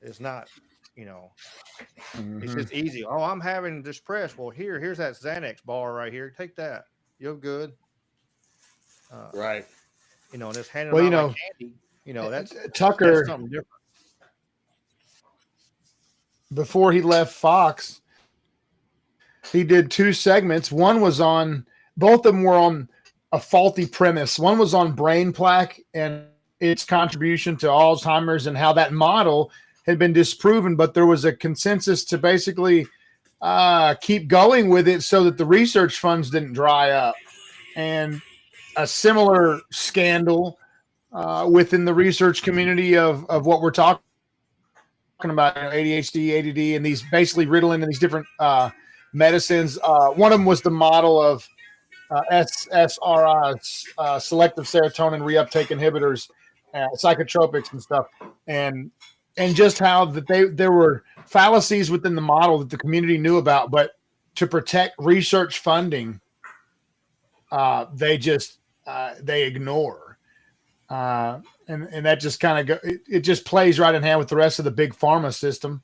It's not, It's just easy. Oh, I'm having depressed. Well, here's that Xanax bar right here. Take that. You're good. Right. And it's handing out like candy. That's Tucker. That's something different. Before he left Fox, he did 2 segments. One was both of them were on a faulty premise. One was on brain plaque and its contribution to Alzheimer's and how that model had been disproven, but there was a consensus to basically keep going with it so that the research funds didn't dry up. And a similar scandal within the research community of what we're talking about, ADHD, ADD, and these basically Ritalin and these different medicines. One of them was the model of SSRIs, selective serotonin reuptake inhibitors, psychotropics and stuff. And and just how that there were fallacies within the model that the community knew about, but to protect research funding, they ignore, and that just kind of it just plays right in hand with the rest of the big pharma system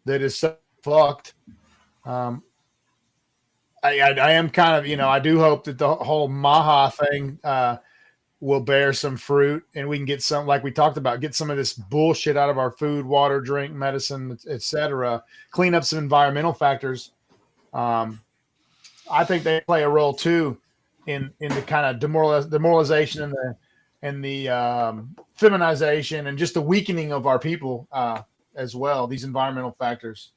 that is so fucked. I am kind of, I do hope that the whole Maha thing will bear some fruit, and we can get some, like we talked about, get some of this bullshit out of our food, water, drink, medicine, etc. Clean up some environmental factors. I think they play a role too in the kind of demoralization and the feminization and just the weakening of our people as well. These environmental factors.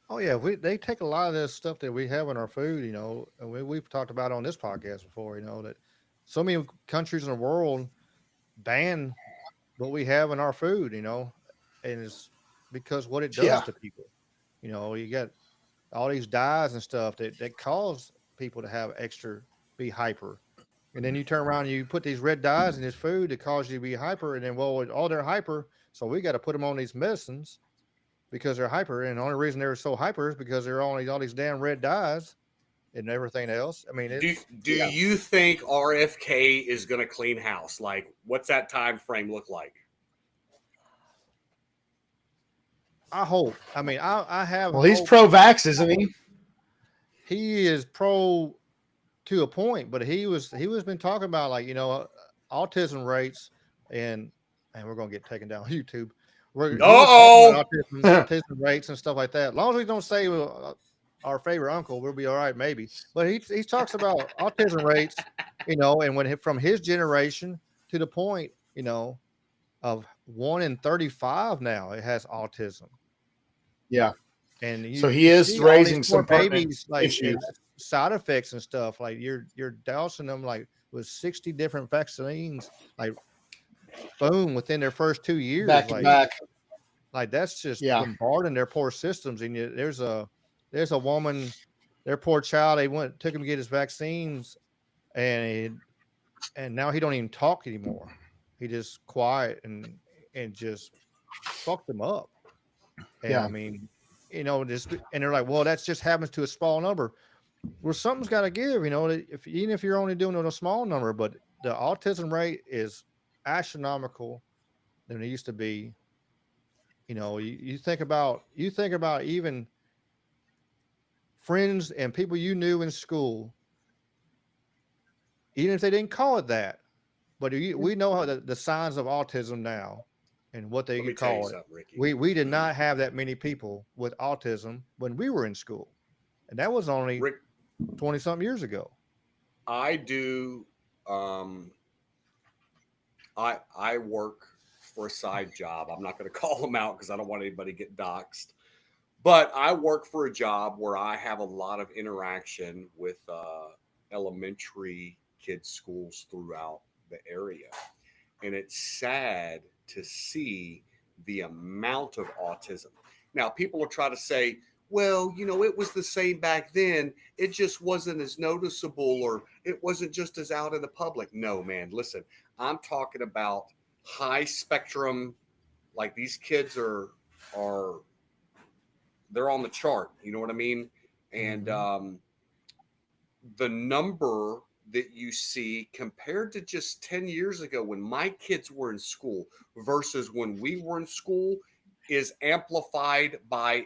Oh yeah, they take a lot of this stuff that we have in our food, and we've talked about on this podcast before, that so many countries in the world ban what we have in our food, and it's because what it does to people. You got all these dyes and stuff that cause people to have be hyper. And then you turn around and you put these red dyes in this food that cause you to be hyper, and then all they're hyper, so we got to put them on these medicines because they're hyper, and the only reason they're so hyper is because they're on all these damn red dyes and everything else. I mean, do you think RFK is going to clean house? Like, what's that time frame look like? I hope. I mean, I have. Well, he's pro-vax, isn't he? He is pro to a point, but he was been talking about, like, autism rates, and we're gonna get taken down on YouTube. Autism rates and stuff like that. As long as we don't say our favorite uncle, we'll be all right, maybe. But he talks about autism rates, and when from his generation to the point, of 1 in 35 now it has autism. Yeah, and so he is raising some babies like issues. Side effects and stuff. Like you're dousing them like with 60 different vaccines, like boom, within their first 2 years, back to back. Like that's just bombarding their poor systems. And there's a woman, their poor child, they took him to get his vaccines, and now he don't even talk anymore. He just quiet and just fucked them up. And I mean, just, and they're like, well, that just happens to a small number. Well, something's got to give, even if you're only doing it on a small number, but the autism rate is astronomical than it used to be. You think about even friends and people you knew in school, even if they didn't call it that, but we know how the signs of autism now and what they call it. We did not have that many people with autism when we were in school, and that was only 20-something years ago. I do. I work for a side job. I'm not going to call them out because I don't want anybody to get doxxed. But I work for a job where I have a lot of interaction with elementary kids' schools throughout the area. And it's sad to see the amount of autism. Now, people will try to say, well, it was the same back then. It just wasn't as noticeable, or it wasn't just as out in the public. No, man, listen, I'm talking about high spectrum. Like, these kids are they're on the chart. You know what I mean? And the number that you see compared to just 10 years ago when my kids were in school versus when we were in school is amplified by,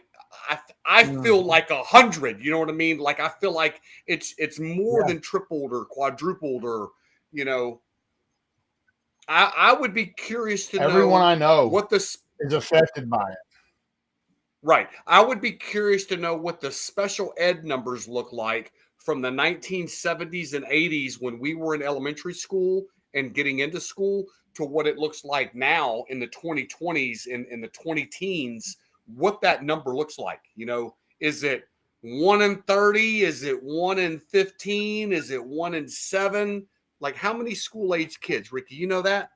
I feel like 100. You know what I mean? Like, I feel like it's more than tripled or quadrupled, or, I would be curious to know. Everyone I know what this is affected by it. Right. I would be curious to know what the special ed numbers look like from the 1970s and 80s when we were in elementary school and getting into school to what it looks like now in the 2020s and in the 20 teens, what that number looks like. Is it 1 in 30? Is it 1 in 15? Is it 1 in 7? Like, how many school age kids, Ricky? You know that?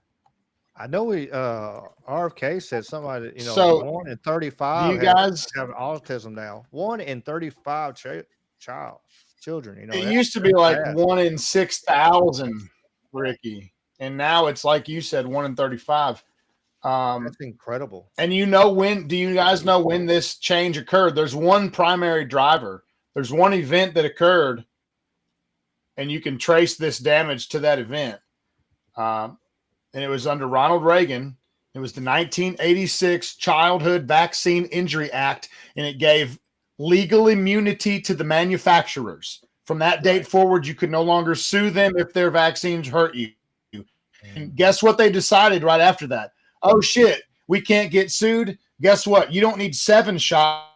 I know RFK said somebody, so 1 in 35 do you guys have autism now. 1 in 35 children. It used to be like 1 in 6,000, Ricky, and now it's like you said, 1 in 35. That's incredible. And you know when? Do you guys know when this change occurred? There's one primary driver. There's one event that occurred, and you can trace this damage to that event. And it was under Ronald Reagan. It was the 1986 Childhood Vaccine Injury Act, and it gave legal immunity to the manufacturers. From that date forward, you could no longer sue them if their vaccines hurt you. And guess what they decided right after that? Oh, shit, we can't get sued. Guess what? You don't need 7 shots.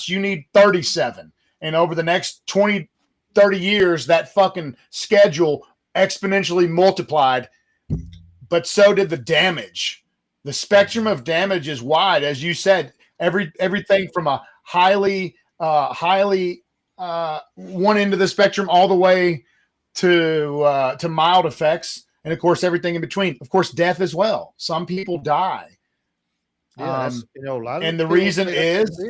You need 37. And over the next 20, 30 years, that fucking schedule exponentially multiplied, but so did the damage. The spectrum of damage is wide, as you said. Everything from a highly one end of the spectrum all the way to mild effects, and of course everything in between. Of course, death as well. Some people die. Yeah, a lot of and the people reason say is,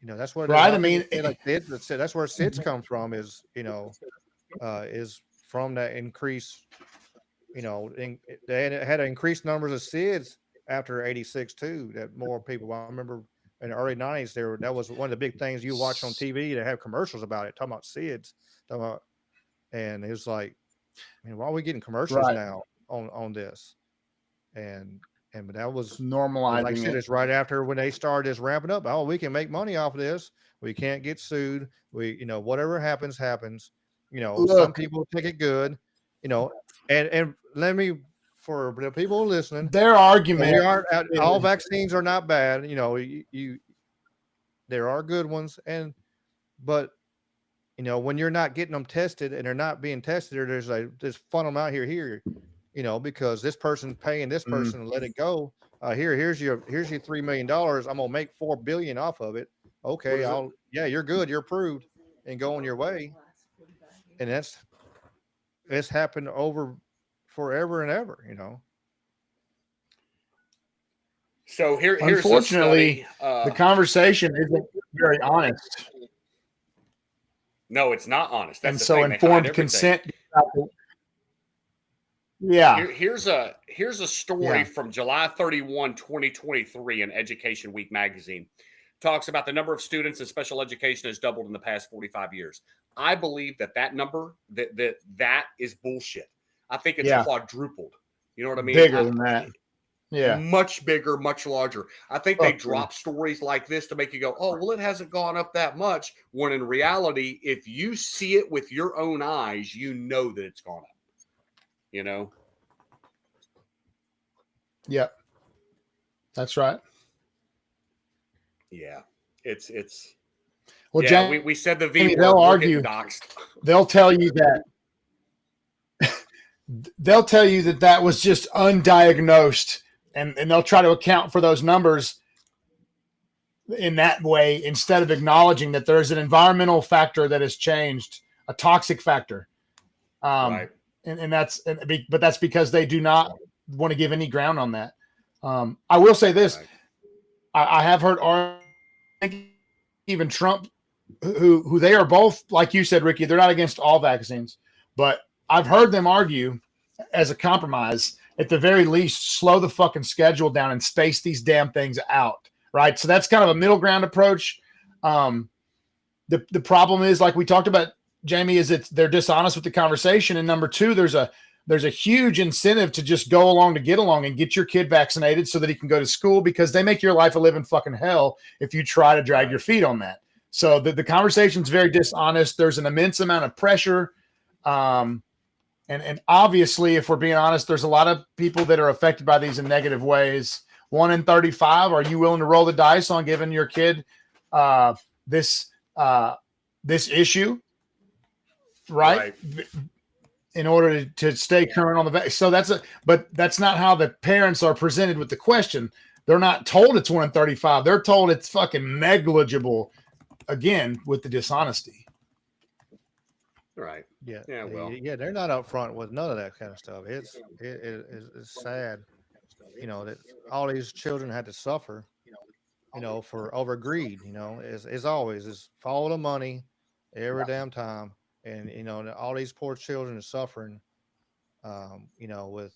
that's what right? I mean, that's where SIDS come from. Is is from that increase. They had increased numbers of SIDS after '86 too. That more people. I remember in the early '90s, that was one of the big things you watch on TV. They have commercials about it, talking about SIDS, and it was like, why are we getting commercials now on this? But that was normalizing. Like I said, it's right after when they started this ramping up. Oh, we can make money off of this. We can't get sued. Whatever happens. Some people take it good. And let me, for the people listening, their argument, all vaccines are not bad. There are good ones, but when you're not getting them tested and they're not being tested, or there's just fun them out here, because this person's paying this person to let it go. Here's your $3 million. I'm gonna make $4 billion off of it. Okay, you're good. You're approved, and go on your way. And it's happened over forever and ever. So here's unfortunately the conversation isn't very honest. No, it's not honest. That's and the so thing. informed consent. Yeah. Here's a story from July 31, 2023 in Education Week magazine. Talks about the number of students in special education has doubled in the past 45 years. I believe that number that is bullshit. I think it's quadrupled. You know what I mean? Bigger than that. Yeah. Much bigger, much larger. I think they drop stories like this to make you go, oh, well, it hasn't gone up that much. When in reality, if you see it with your own eyes, you know that it's gone up. Yep. That's right. Yeah. It's well, yeah, Jamie, we said the V word. They'll argue. They'll tell you that that was just undiagnosed, and they'll try to account for those numbers in that way instead of acknowledging that there's an environmental factor that has changed, a toxic factor. Right. But that's because they do not want to give any ground on that. I will say this. Right. I have heard even Trump, who they are both, like you said, Ricky, they're not against all vaccines, but I've heard them argue as a compromise, at the very least, slow the fucking schedule down and space these damn things out. Right. So that's kind of a middle ground approach. The problem is, like we talked about, Jamie, is that they're dishonest with the conversation. And number two, there's a huge incentive to just go along to get along and get your kid vaccinated so that he can go to school, because they make your life a living fucking hell if you try to drag your feet on that. So the conversation's very dishonest. There's an immense amount of pressure. And obviously, if we're being honest, there's a lot of people that are affected by these in negative ways. 1 in 35. Are you willing to roll the dice on giving your kid this issue? Right. In order to stay current on the vaccine. So but that's not how the parents are presented with the question. They're not told it's 1 in 35. They're told it's fucking negligible, again, with the dishonesty. Right. Yeah. Yeah. Well, they're not up front with none of that kind of stuff. It's sad, that all these children had to suffer, for over greed, as always, is follow the money every damn time. And, all these poor children are suffering, with,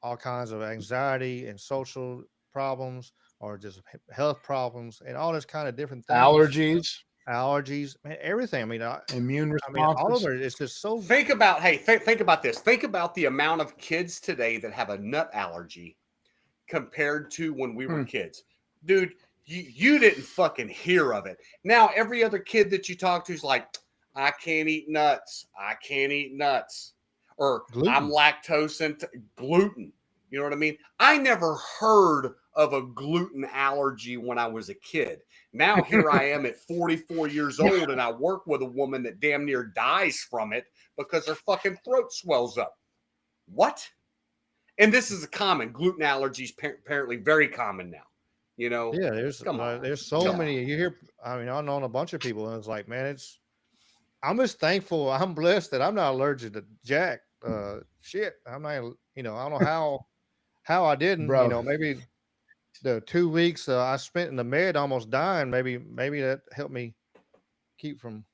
all kinds of anxiety and social problems, or just health problems, and all this kind of different things. Allergies, man, everything. I mean, immune I mean, all of responses. it. It's just so. Think about think about this. Think about the amount of kids today that have a nut allergy compared to when we were kids, dude. You didn't fucking hear of it. Now every other kid that you talk to is like, I can't eat nuts. I can't eat nuts, or I'm Gluten. lactose gluten. You know what I mean? I never heard of a gluten allergy when I was a kid. Now here I am at 44 years old, and I work with a woman that damn near dies from it because her fucking throat swells up. What? And this is a common gluten allergies, apparently very common now. You know, Yeah, there's come on, there's so many. You hear, I mean, I've known a bunch of people, and it's like, man, it's. I'm just thankful. I'm blessed that I'm not allergic to jack. Shit, I'm not. You know, I don't know how I didn't. You Bro. know, maybe the 2 weeks I spent in the med almost dying. Maybe that helped me keep from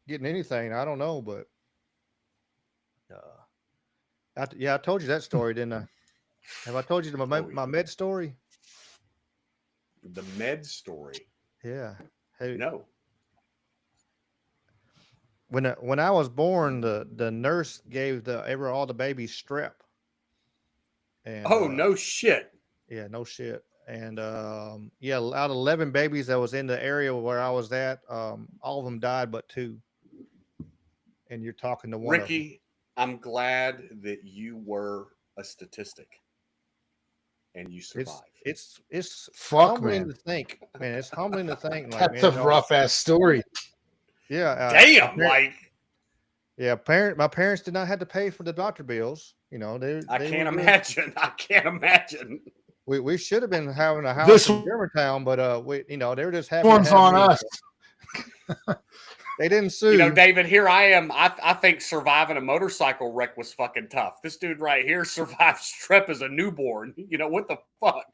getting anything. I don't know, but I told you that story, didn't I? Have I told you my med story? The med story. Yeah. Hey, no. When I was born, the nurse gave all the babies strep. And no shit. Yeah, no shit. And yeah, out of 11 babies that was in the area where I was at, all of them died but 2. And you're talking to one Ricky, of them. I'm glad that you were a statistic and you survived. It's Fuck, humbling man. to think, man. It's humbling to think. Like, That's man, a rough ass story. Yeah. Damn, like. Yeah, my parents did not have to pay for the doctor bills. You know, I can't imagine. I can't imagine. We should have been having a house in Germantown, but they were just happy. One's to have on me, us. So. They didn't sue. You know, David, here I am. I think surviving a motorcycle wreck was fucking tough. This dude right here survived strep as a newborn. You know, what the fuck?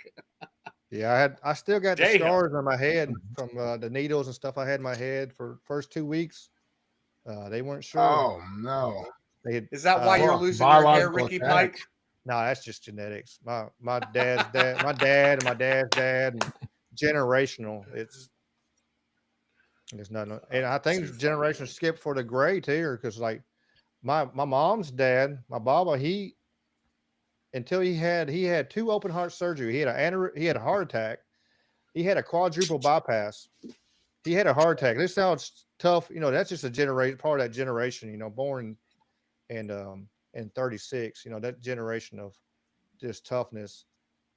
Yeah, I still got the scars on my head from the needles and stuff I had in my head for first 2 weeks. They weren't sure. Oh no! Is that why you're losing your hair, Ricky Pike? No, that's just genetics. My dad's dad, my dad, and my dad's dad, and generational. It's nothing, and I think it's generational skip for the gray too, because like my mom's dad, my baba, he had 2 open heart surgery. He had a heart attack. He had a quadruple bypass. He had a heart attack. This sounds tough. You know, that's just part of that generation, you know, born in 36, you know, that generation of just toughness.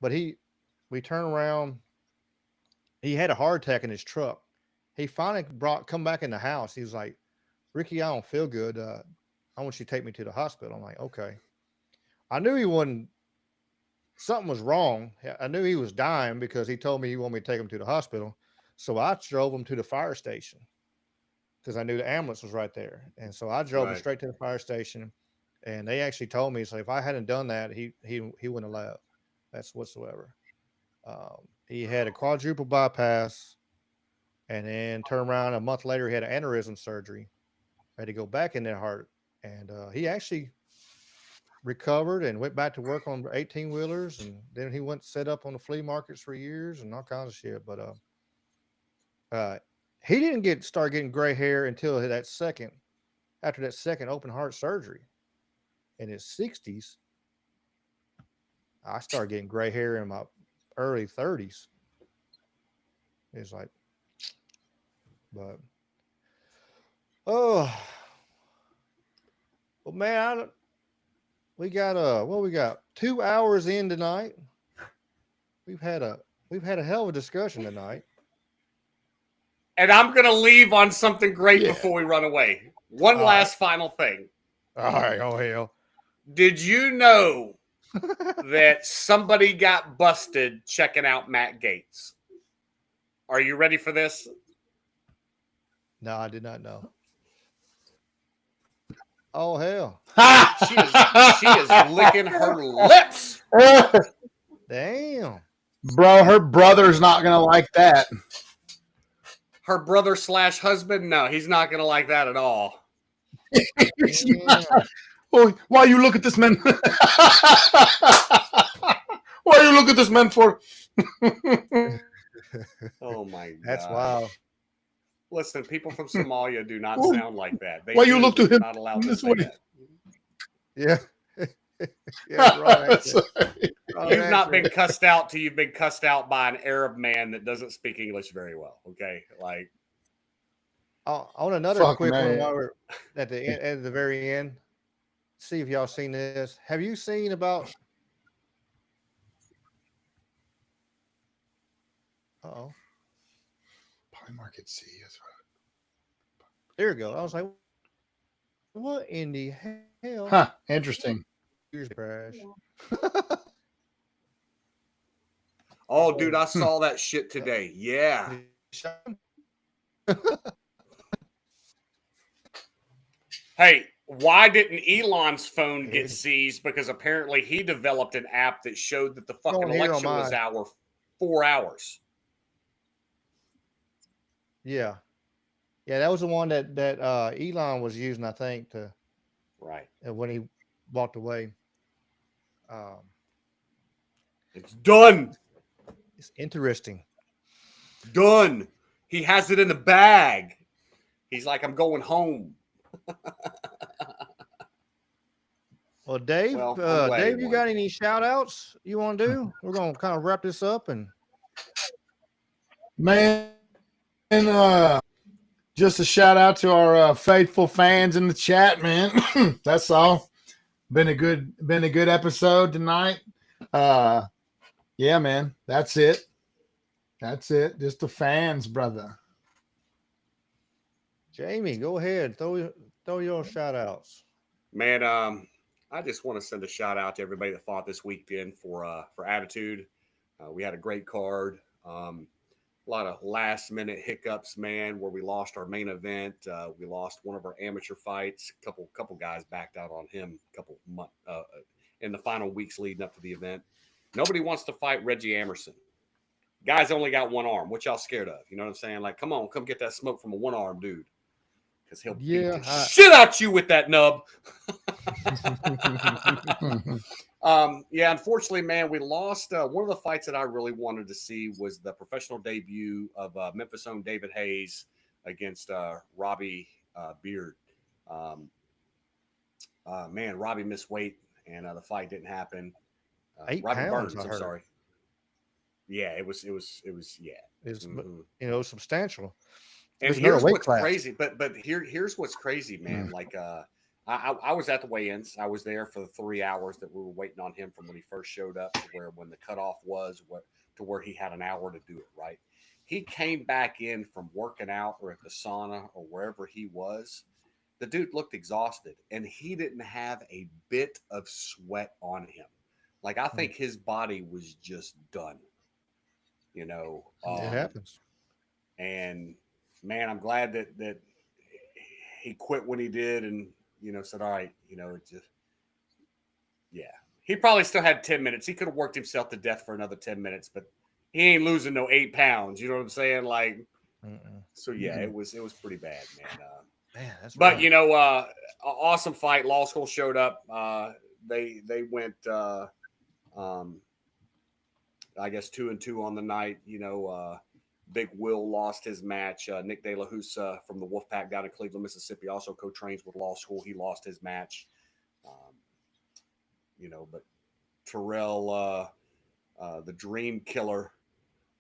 But we turn around, he had a heart attack in his truck. He finally come back in the house. He was like, Ricky, I don't feel good. I want you to take me to the hospital. I'm like, okay. I knew he wasn't, something was wrong. I knew he was dying because he told me he wanted me to take him to the hospital. So I drove him to the fire station because I knew the ambulance was right there. And so I drove him straight to the fire station. And they actually told me, so if I hadn't done that, he wouldn't have left. That's whatsoever. He had a quadruple bypass, and then turned around a month later, he had an aneurysm surgery. Had to go back in their heart. And he actually recovered and went back to work on 18-wheelers. And then he went set up on the flea markets for years and all kinds of shit. But he didn't start getting gray hair until after that second open heart surgery. In his 60s, I started getting gray hair in my early 30s. It's like, but well, man, we got 2 hours in tonight. We've had a hell of a discussion tonight. And I'm gonna leave on something great before we run away. One last final thing. All right, oh hell. Did you know that somebody got busted checking out Matt Gaetz? Are you ready for this? No, I did not know. Oh hell. She is licking her lips. Damn. Bro, her brother's not gonna like that. Her brother / husband? No, he's not gonna like that at all. Why you look at this man? Why you look at this man for? Oh my God. That's wild. Listen, people from Somalia do not sound like that. They Why do, you look but to you're him not allowed to this say way? that. Yeah. Yeah, wrong answer. Wrong You've not answer. been cussed out till you've been cussed out by an Arab man that doesn't speak English very well. Okay, like On another Fuck, quick one man. while we're at the very end. See if y'all seen this. Have you seen about? Oh, Market C. That's right. there you go. I was like, what in the hell? Huh. Interesting. Here's the crash. oh, dude, I saw that shit today. Yeah. Hey, why didn't Elon's phone get seized? Because apparently he developed an app that showed that the fucking Going here on election was mine. 4 hours. Yeah, yeah, that was the one that Elon was using, I think, to Right. when he walked away. It's done. It's interesting. Done. He has it in the bag. He's like, I'm going home. Well, Dave, Well, I'm glad Dave, he you won. got any shout outs you want to do? We're going to kind of wrap this up and Man, just a shout out to our faithful fans in the chat, man. That's all. Been a good episode tonight. Yeah, man. That's it. That's it. Just the fans, brother. Jamie, go ahead. Throw your shout outs. Man, I just want to send a shout out to everybody that fought this weekend for Attitude. We had a great card. A lot of last minute hiccups, man, where we lost our main event. We lost one of our amateur fights. Couple guys backed out on him in the final weeks leading up to the event. Nobody wants to fight Reggie Amerson. Guy's only got one arm. What y'all scared of? You know what I'm saying? Like, come on, come get that smoke from a one arm dude. Because he'll beat the shit out you with that nub. Yeah, unfortunately, man, we lost. One of the fights that I really wanted to see was the professional debut of Memphis' own David Hayes against Robbie Beard. Man, Robbie missed weight, and the fight didn't happen. 8 Robbie pounds, Burns, I'm sorry. Yeah, it was yeah. It's substantial. And here's what's crazy, but here's what's crazy, man. Like I was at the weigh-ins. I was there for the 3 hours that we were waiting on him from when he first showed up to when the cutoff was to where he had an hour to do it, right? He came back in from working out or at the sauna or wherever he was. The dude looked exhausted, and he didn't have a bit of sweat on him. Like, I think his body was just done. You know, it happens. And man, I'm glad that he quit when he did, and said, "All right, it just, yeah." He probably still had 10 minutes. He could have worked himself to death for another 10 minutes, but he ain't losing no 8 pounds. You know what I'm saying? Like, so yeah, it was pretty bad, man. Man, that's but rough. Awesome fight. Law School showed up. They went. I guess 2-2 on the night. Big Will lost his match. Nick De La Husa from the Wolfpack down in Cleveland, Mississippi, also co-trains with Law School. He lost his match. But Terrell, the Dream Killer,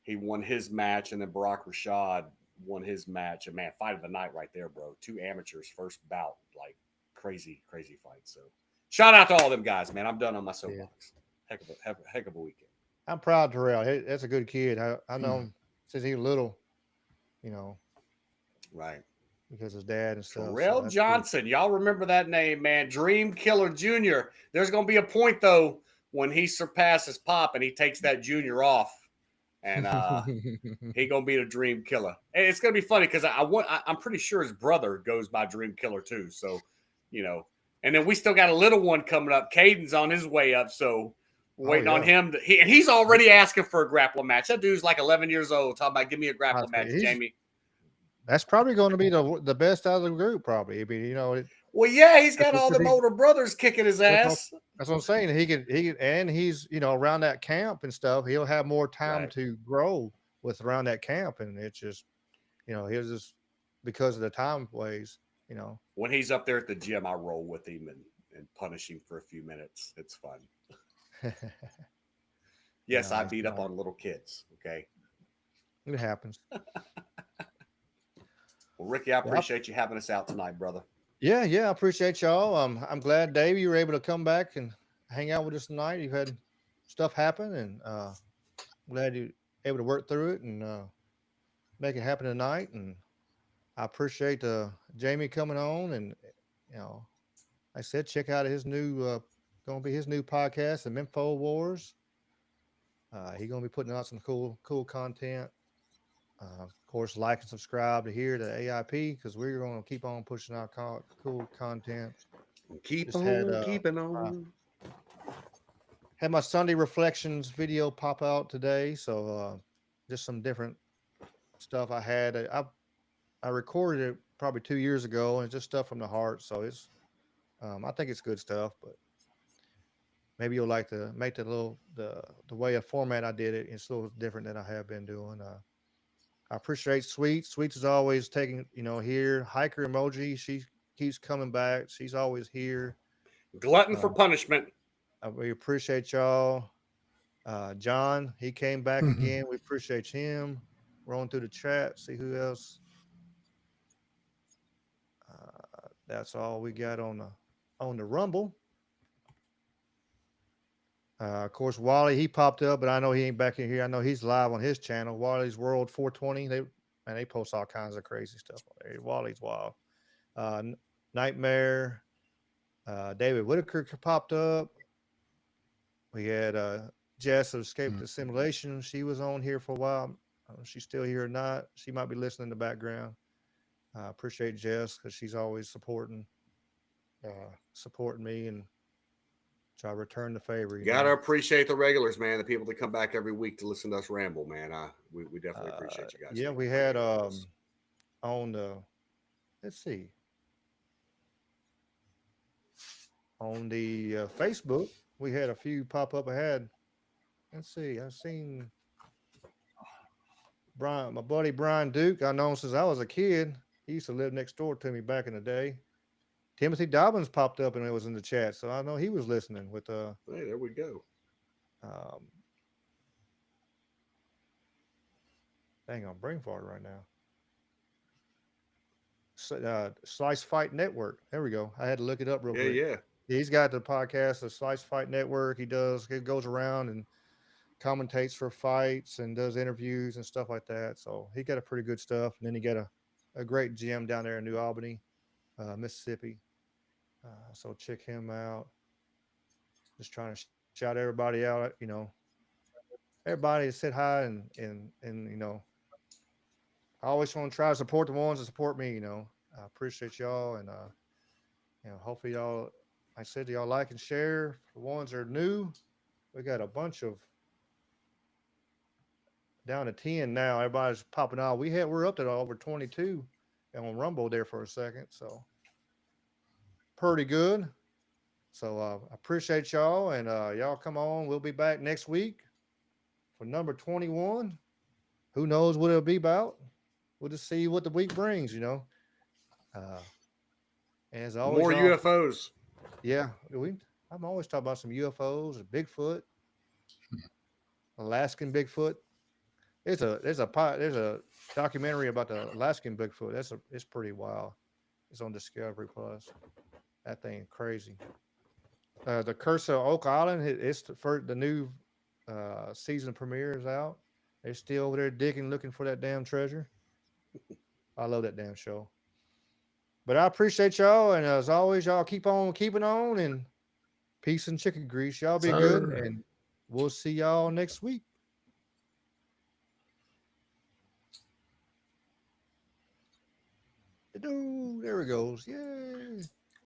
he won his match, and then Barack Rashad won his match. And man, fight of the night right there, bro. 2 amateurs, first bout, like crazy fight. So shout out to all them guys, man. I'm done on my soapbox. Heck of a weekend. I'm proud of Terrell. That's a good kid. I know him since he was little, right? Because his dad and stuff. Terrell Johnson, cool. Y'all remember that name, man? Dream Killer Jr. There's gonna be a point though when he surpasses Pop and he takes that Junior off, and he gonna be the Dream Killer. And it's gonna be funny because I'm pretty sure his brother goes by Dream Killer too. So, and then we still got a little one coming up. Caden's on his way up, so. Waiting on him. He's already asking for a grappling match. That dude's like 11 years old, talking about, give me a grappling match, Jamie. That's probably going to be the best out of the group. Probably. I mean, Well, yeah, he's that's got all what the he- older brothers kicking his that's what, ass. that's what I'm saying. He can, and he's around that camp and stuff. He'll have more time Right. to grow with around that camp, and it's just he'll just because of the time ways. When he's up there at the gym, I roll with him and punish him for a few minutes. It's fun. Yes, I Nice, beat up nice. on little kids. Okay. It happens. Well, Ricky, I appreciate you having us out tonight, brother. Yeah, I appreciate y'all. I'm glad, Dave, you were able to come back and hang out with us tonight. You've had stuff happen, and glad you able to work through it and make it happen tonight. And I appreciate Jamie coming on, and I said check out his new going to be his new podcast, the Memphis Wars. He's going to be putting out some cool content. Of course, like and subscribe to here to AIP because we're going to keep on pushing out cool content. Keep Just on keeping on. Had my Sunday reflections video pop out today, so just some different stuff I had. I recorded it probably 2 years ago, and it's just stuff from the heart. So it's I think it's good stuff, but maybe you'll like to make the way a format I did it. It's a little different than I have been doing. I appreciate Sweets. Sweets is always taking here. Hiker emoji. She keeps coming back. She's always here. Glutton for punishment. We appreciate y'all. John, he came back again. We appreciate him. Rolling through the chat. See who else. That's all we got on the Rumble. Of course, Wally, he popped up, but I know he ain't back in here. I know he's live on his channel, Wally's World 420. They post all kinds of crazy stuff on there. Wally's wild. Nightmare. David Whitaker popped up. We had Jess of Escape the Simulation. She was on here for a while. I don't know if she's still here or not. She might be listening in the background. I appreciate Jess because she's always supporting me and try to return the favor. Gotta appreciate the regulars, man. The people that come back every week to listen to us ramble, man. We definitely appreciate you guys. Yeah, we had on the let's see on the Facebook we had a few pop up. Let's see, I've seen my buddy Brian Duke. I know him since I was a kid. He used to live next door to me back in the day. Timothy Dobbins popped up and it was in the chat, so I know he was listening with Hey, there we go. Dang, I'm brain fart right now. Slice Fight Network. There we go. I had to look it up real quick. Yeah. He's got the podcast, the Slice Fight Network. He goes around and commentates for fights and does interviews and stuff like that. So he got a pretty good stuff. And then he got a great gym down there in New Albany, Mississippi. So check him out. Just trying to shout everybody out. Everybody said hi and I always want to try to support the ones that support me. I appreciate y'all and hopefully y'all. I said y'all like and share. For the ones that are new, we got a bunch of down to 10 now. Everybody's popping out. We're up to over 22 on Rumble there for a second, so pretty good. So I appreciate y'all and y'all come on. We'll be back next week for number 21. Who knows what it'll be about? We'll just see what the week brings. As always, more UFOs. Yeah, I'm always talking about some UFOs, Bigfoot, Alaskan Bigfoot. There's a documentary about the Alaskan Bigfoot. It's pretty wild. It's on Discovery Plus. That thing crazy. The Curse of Oak Island. It's the new season premiere is out. They're still over there digging, looking for that damn treasure. I love that damn show. But I appreciate y'all, and as always, y'all keep on keeping on, and peace and chicken grease. Y'all be good, and we'll see y'all next week. There it goes. Yay.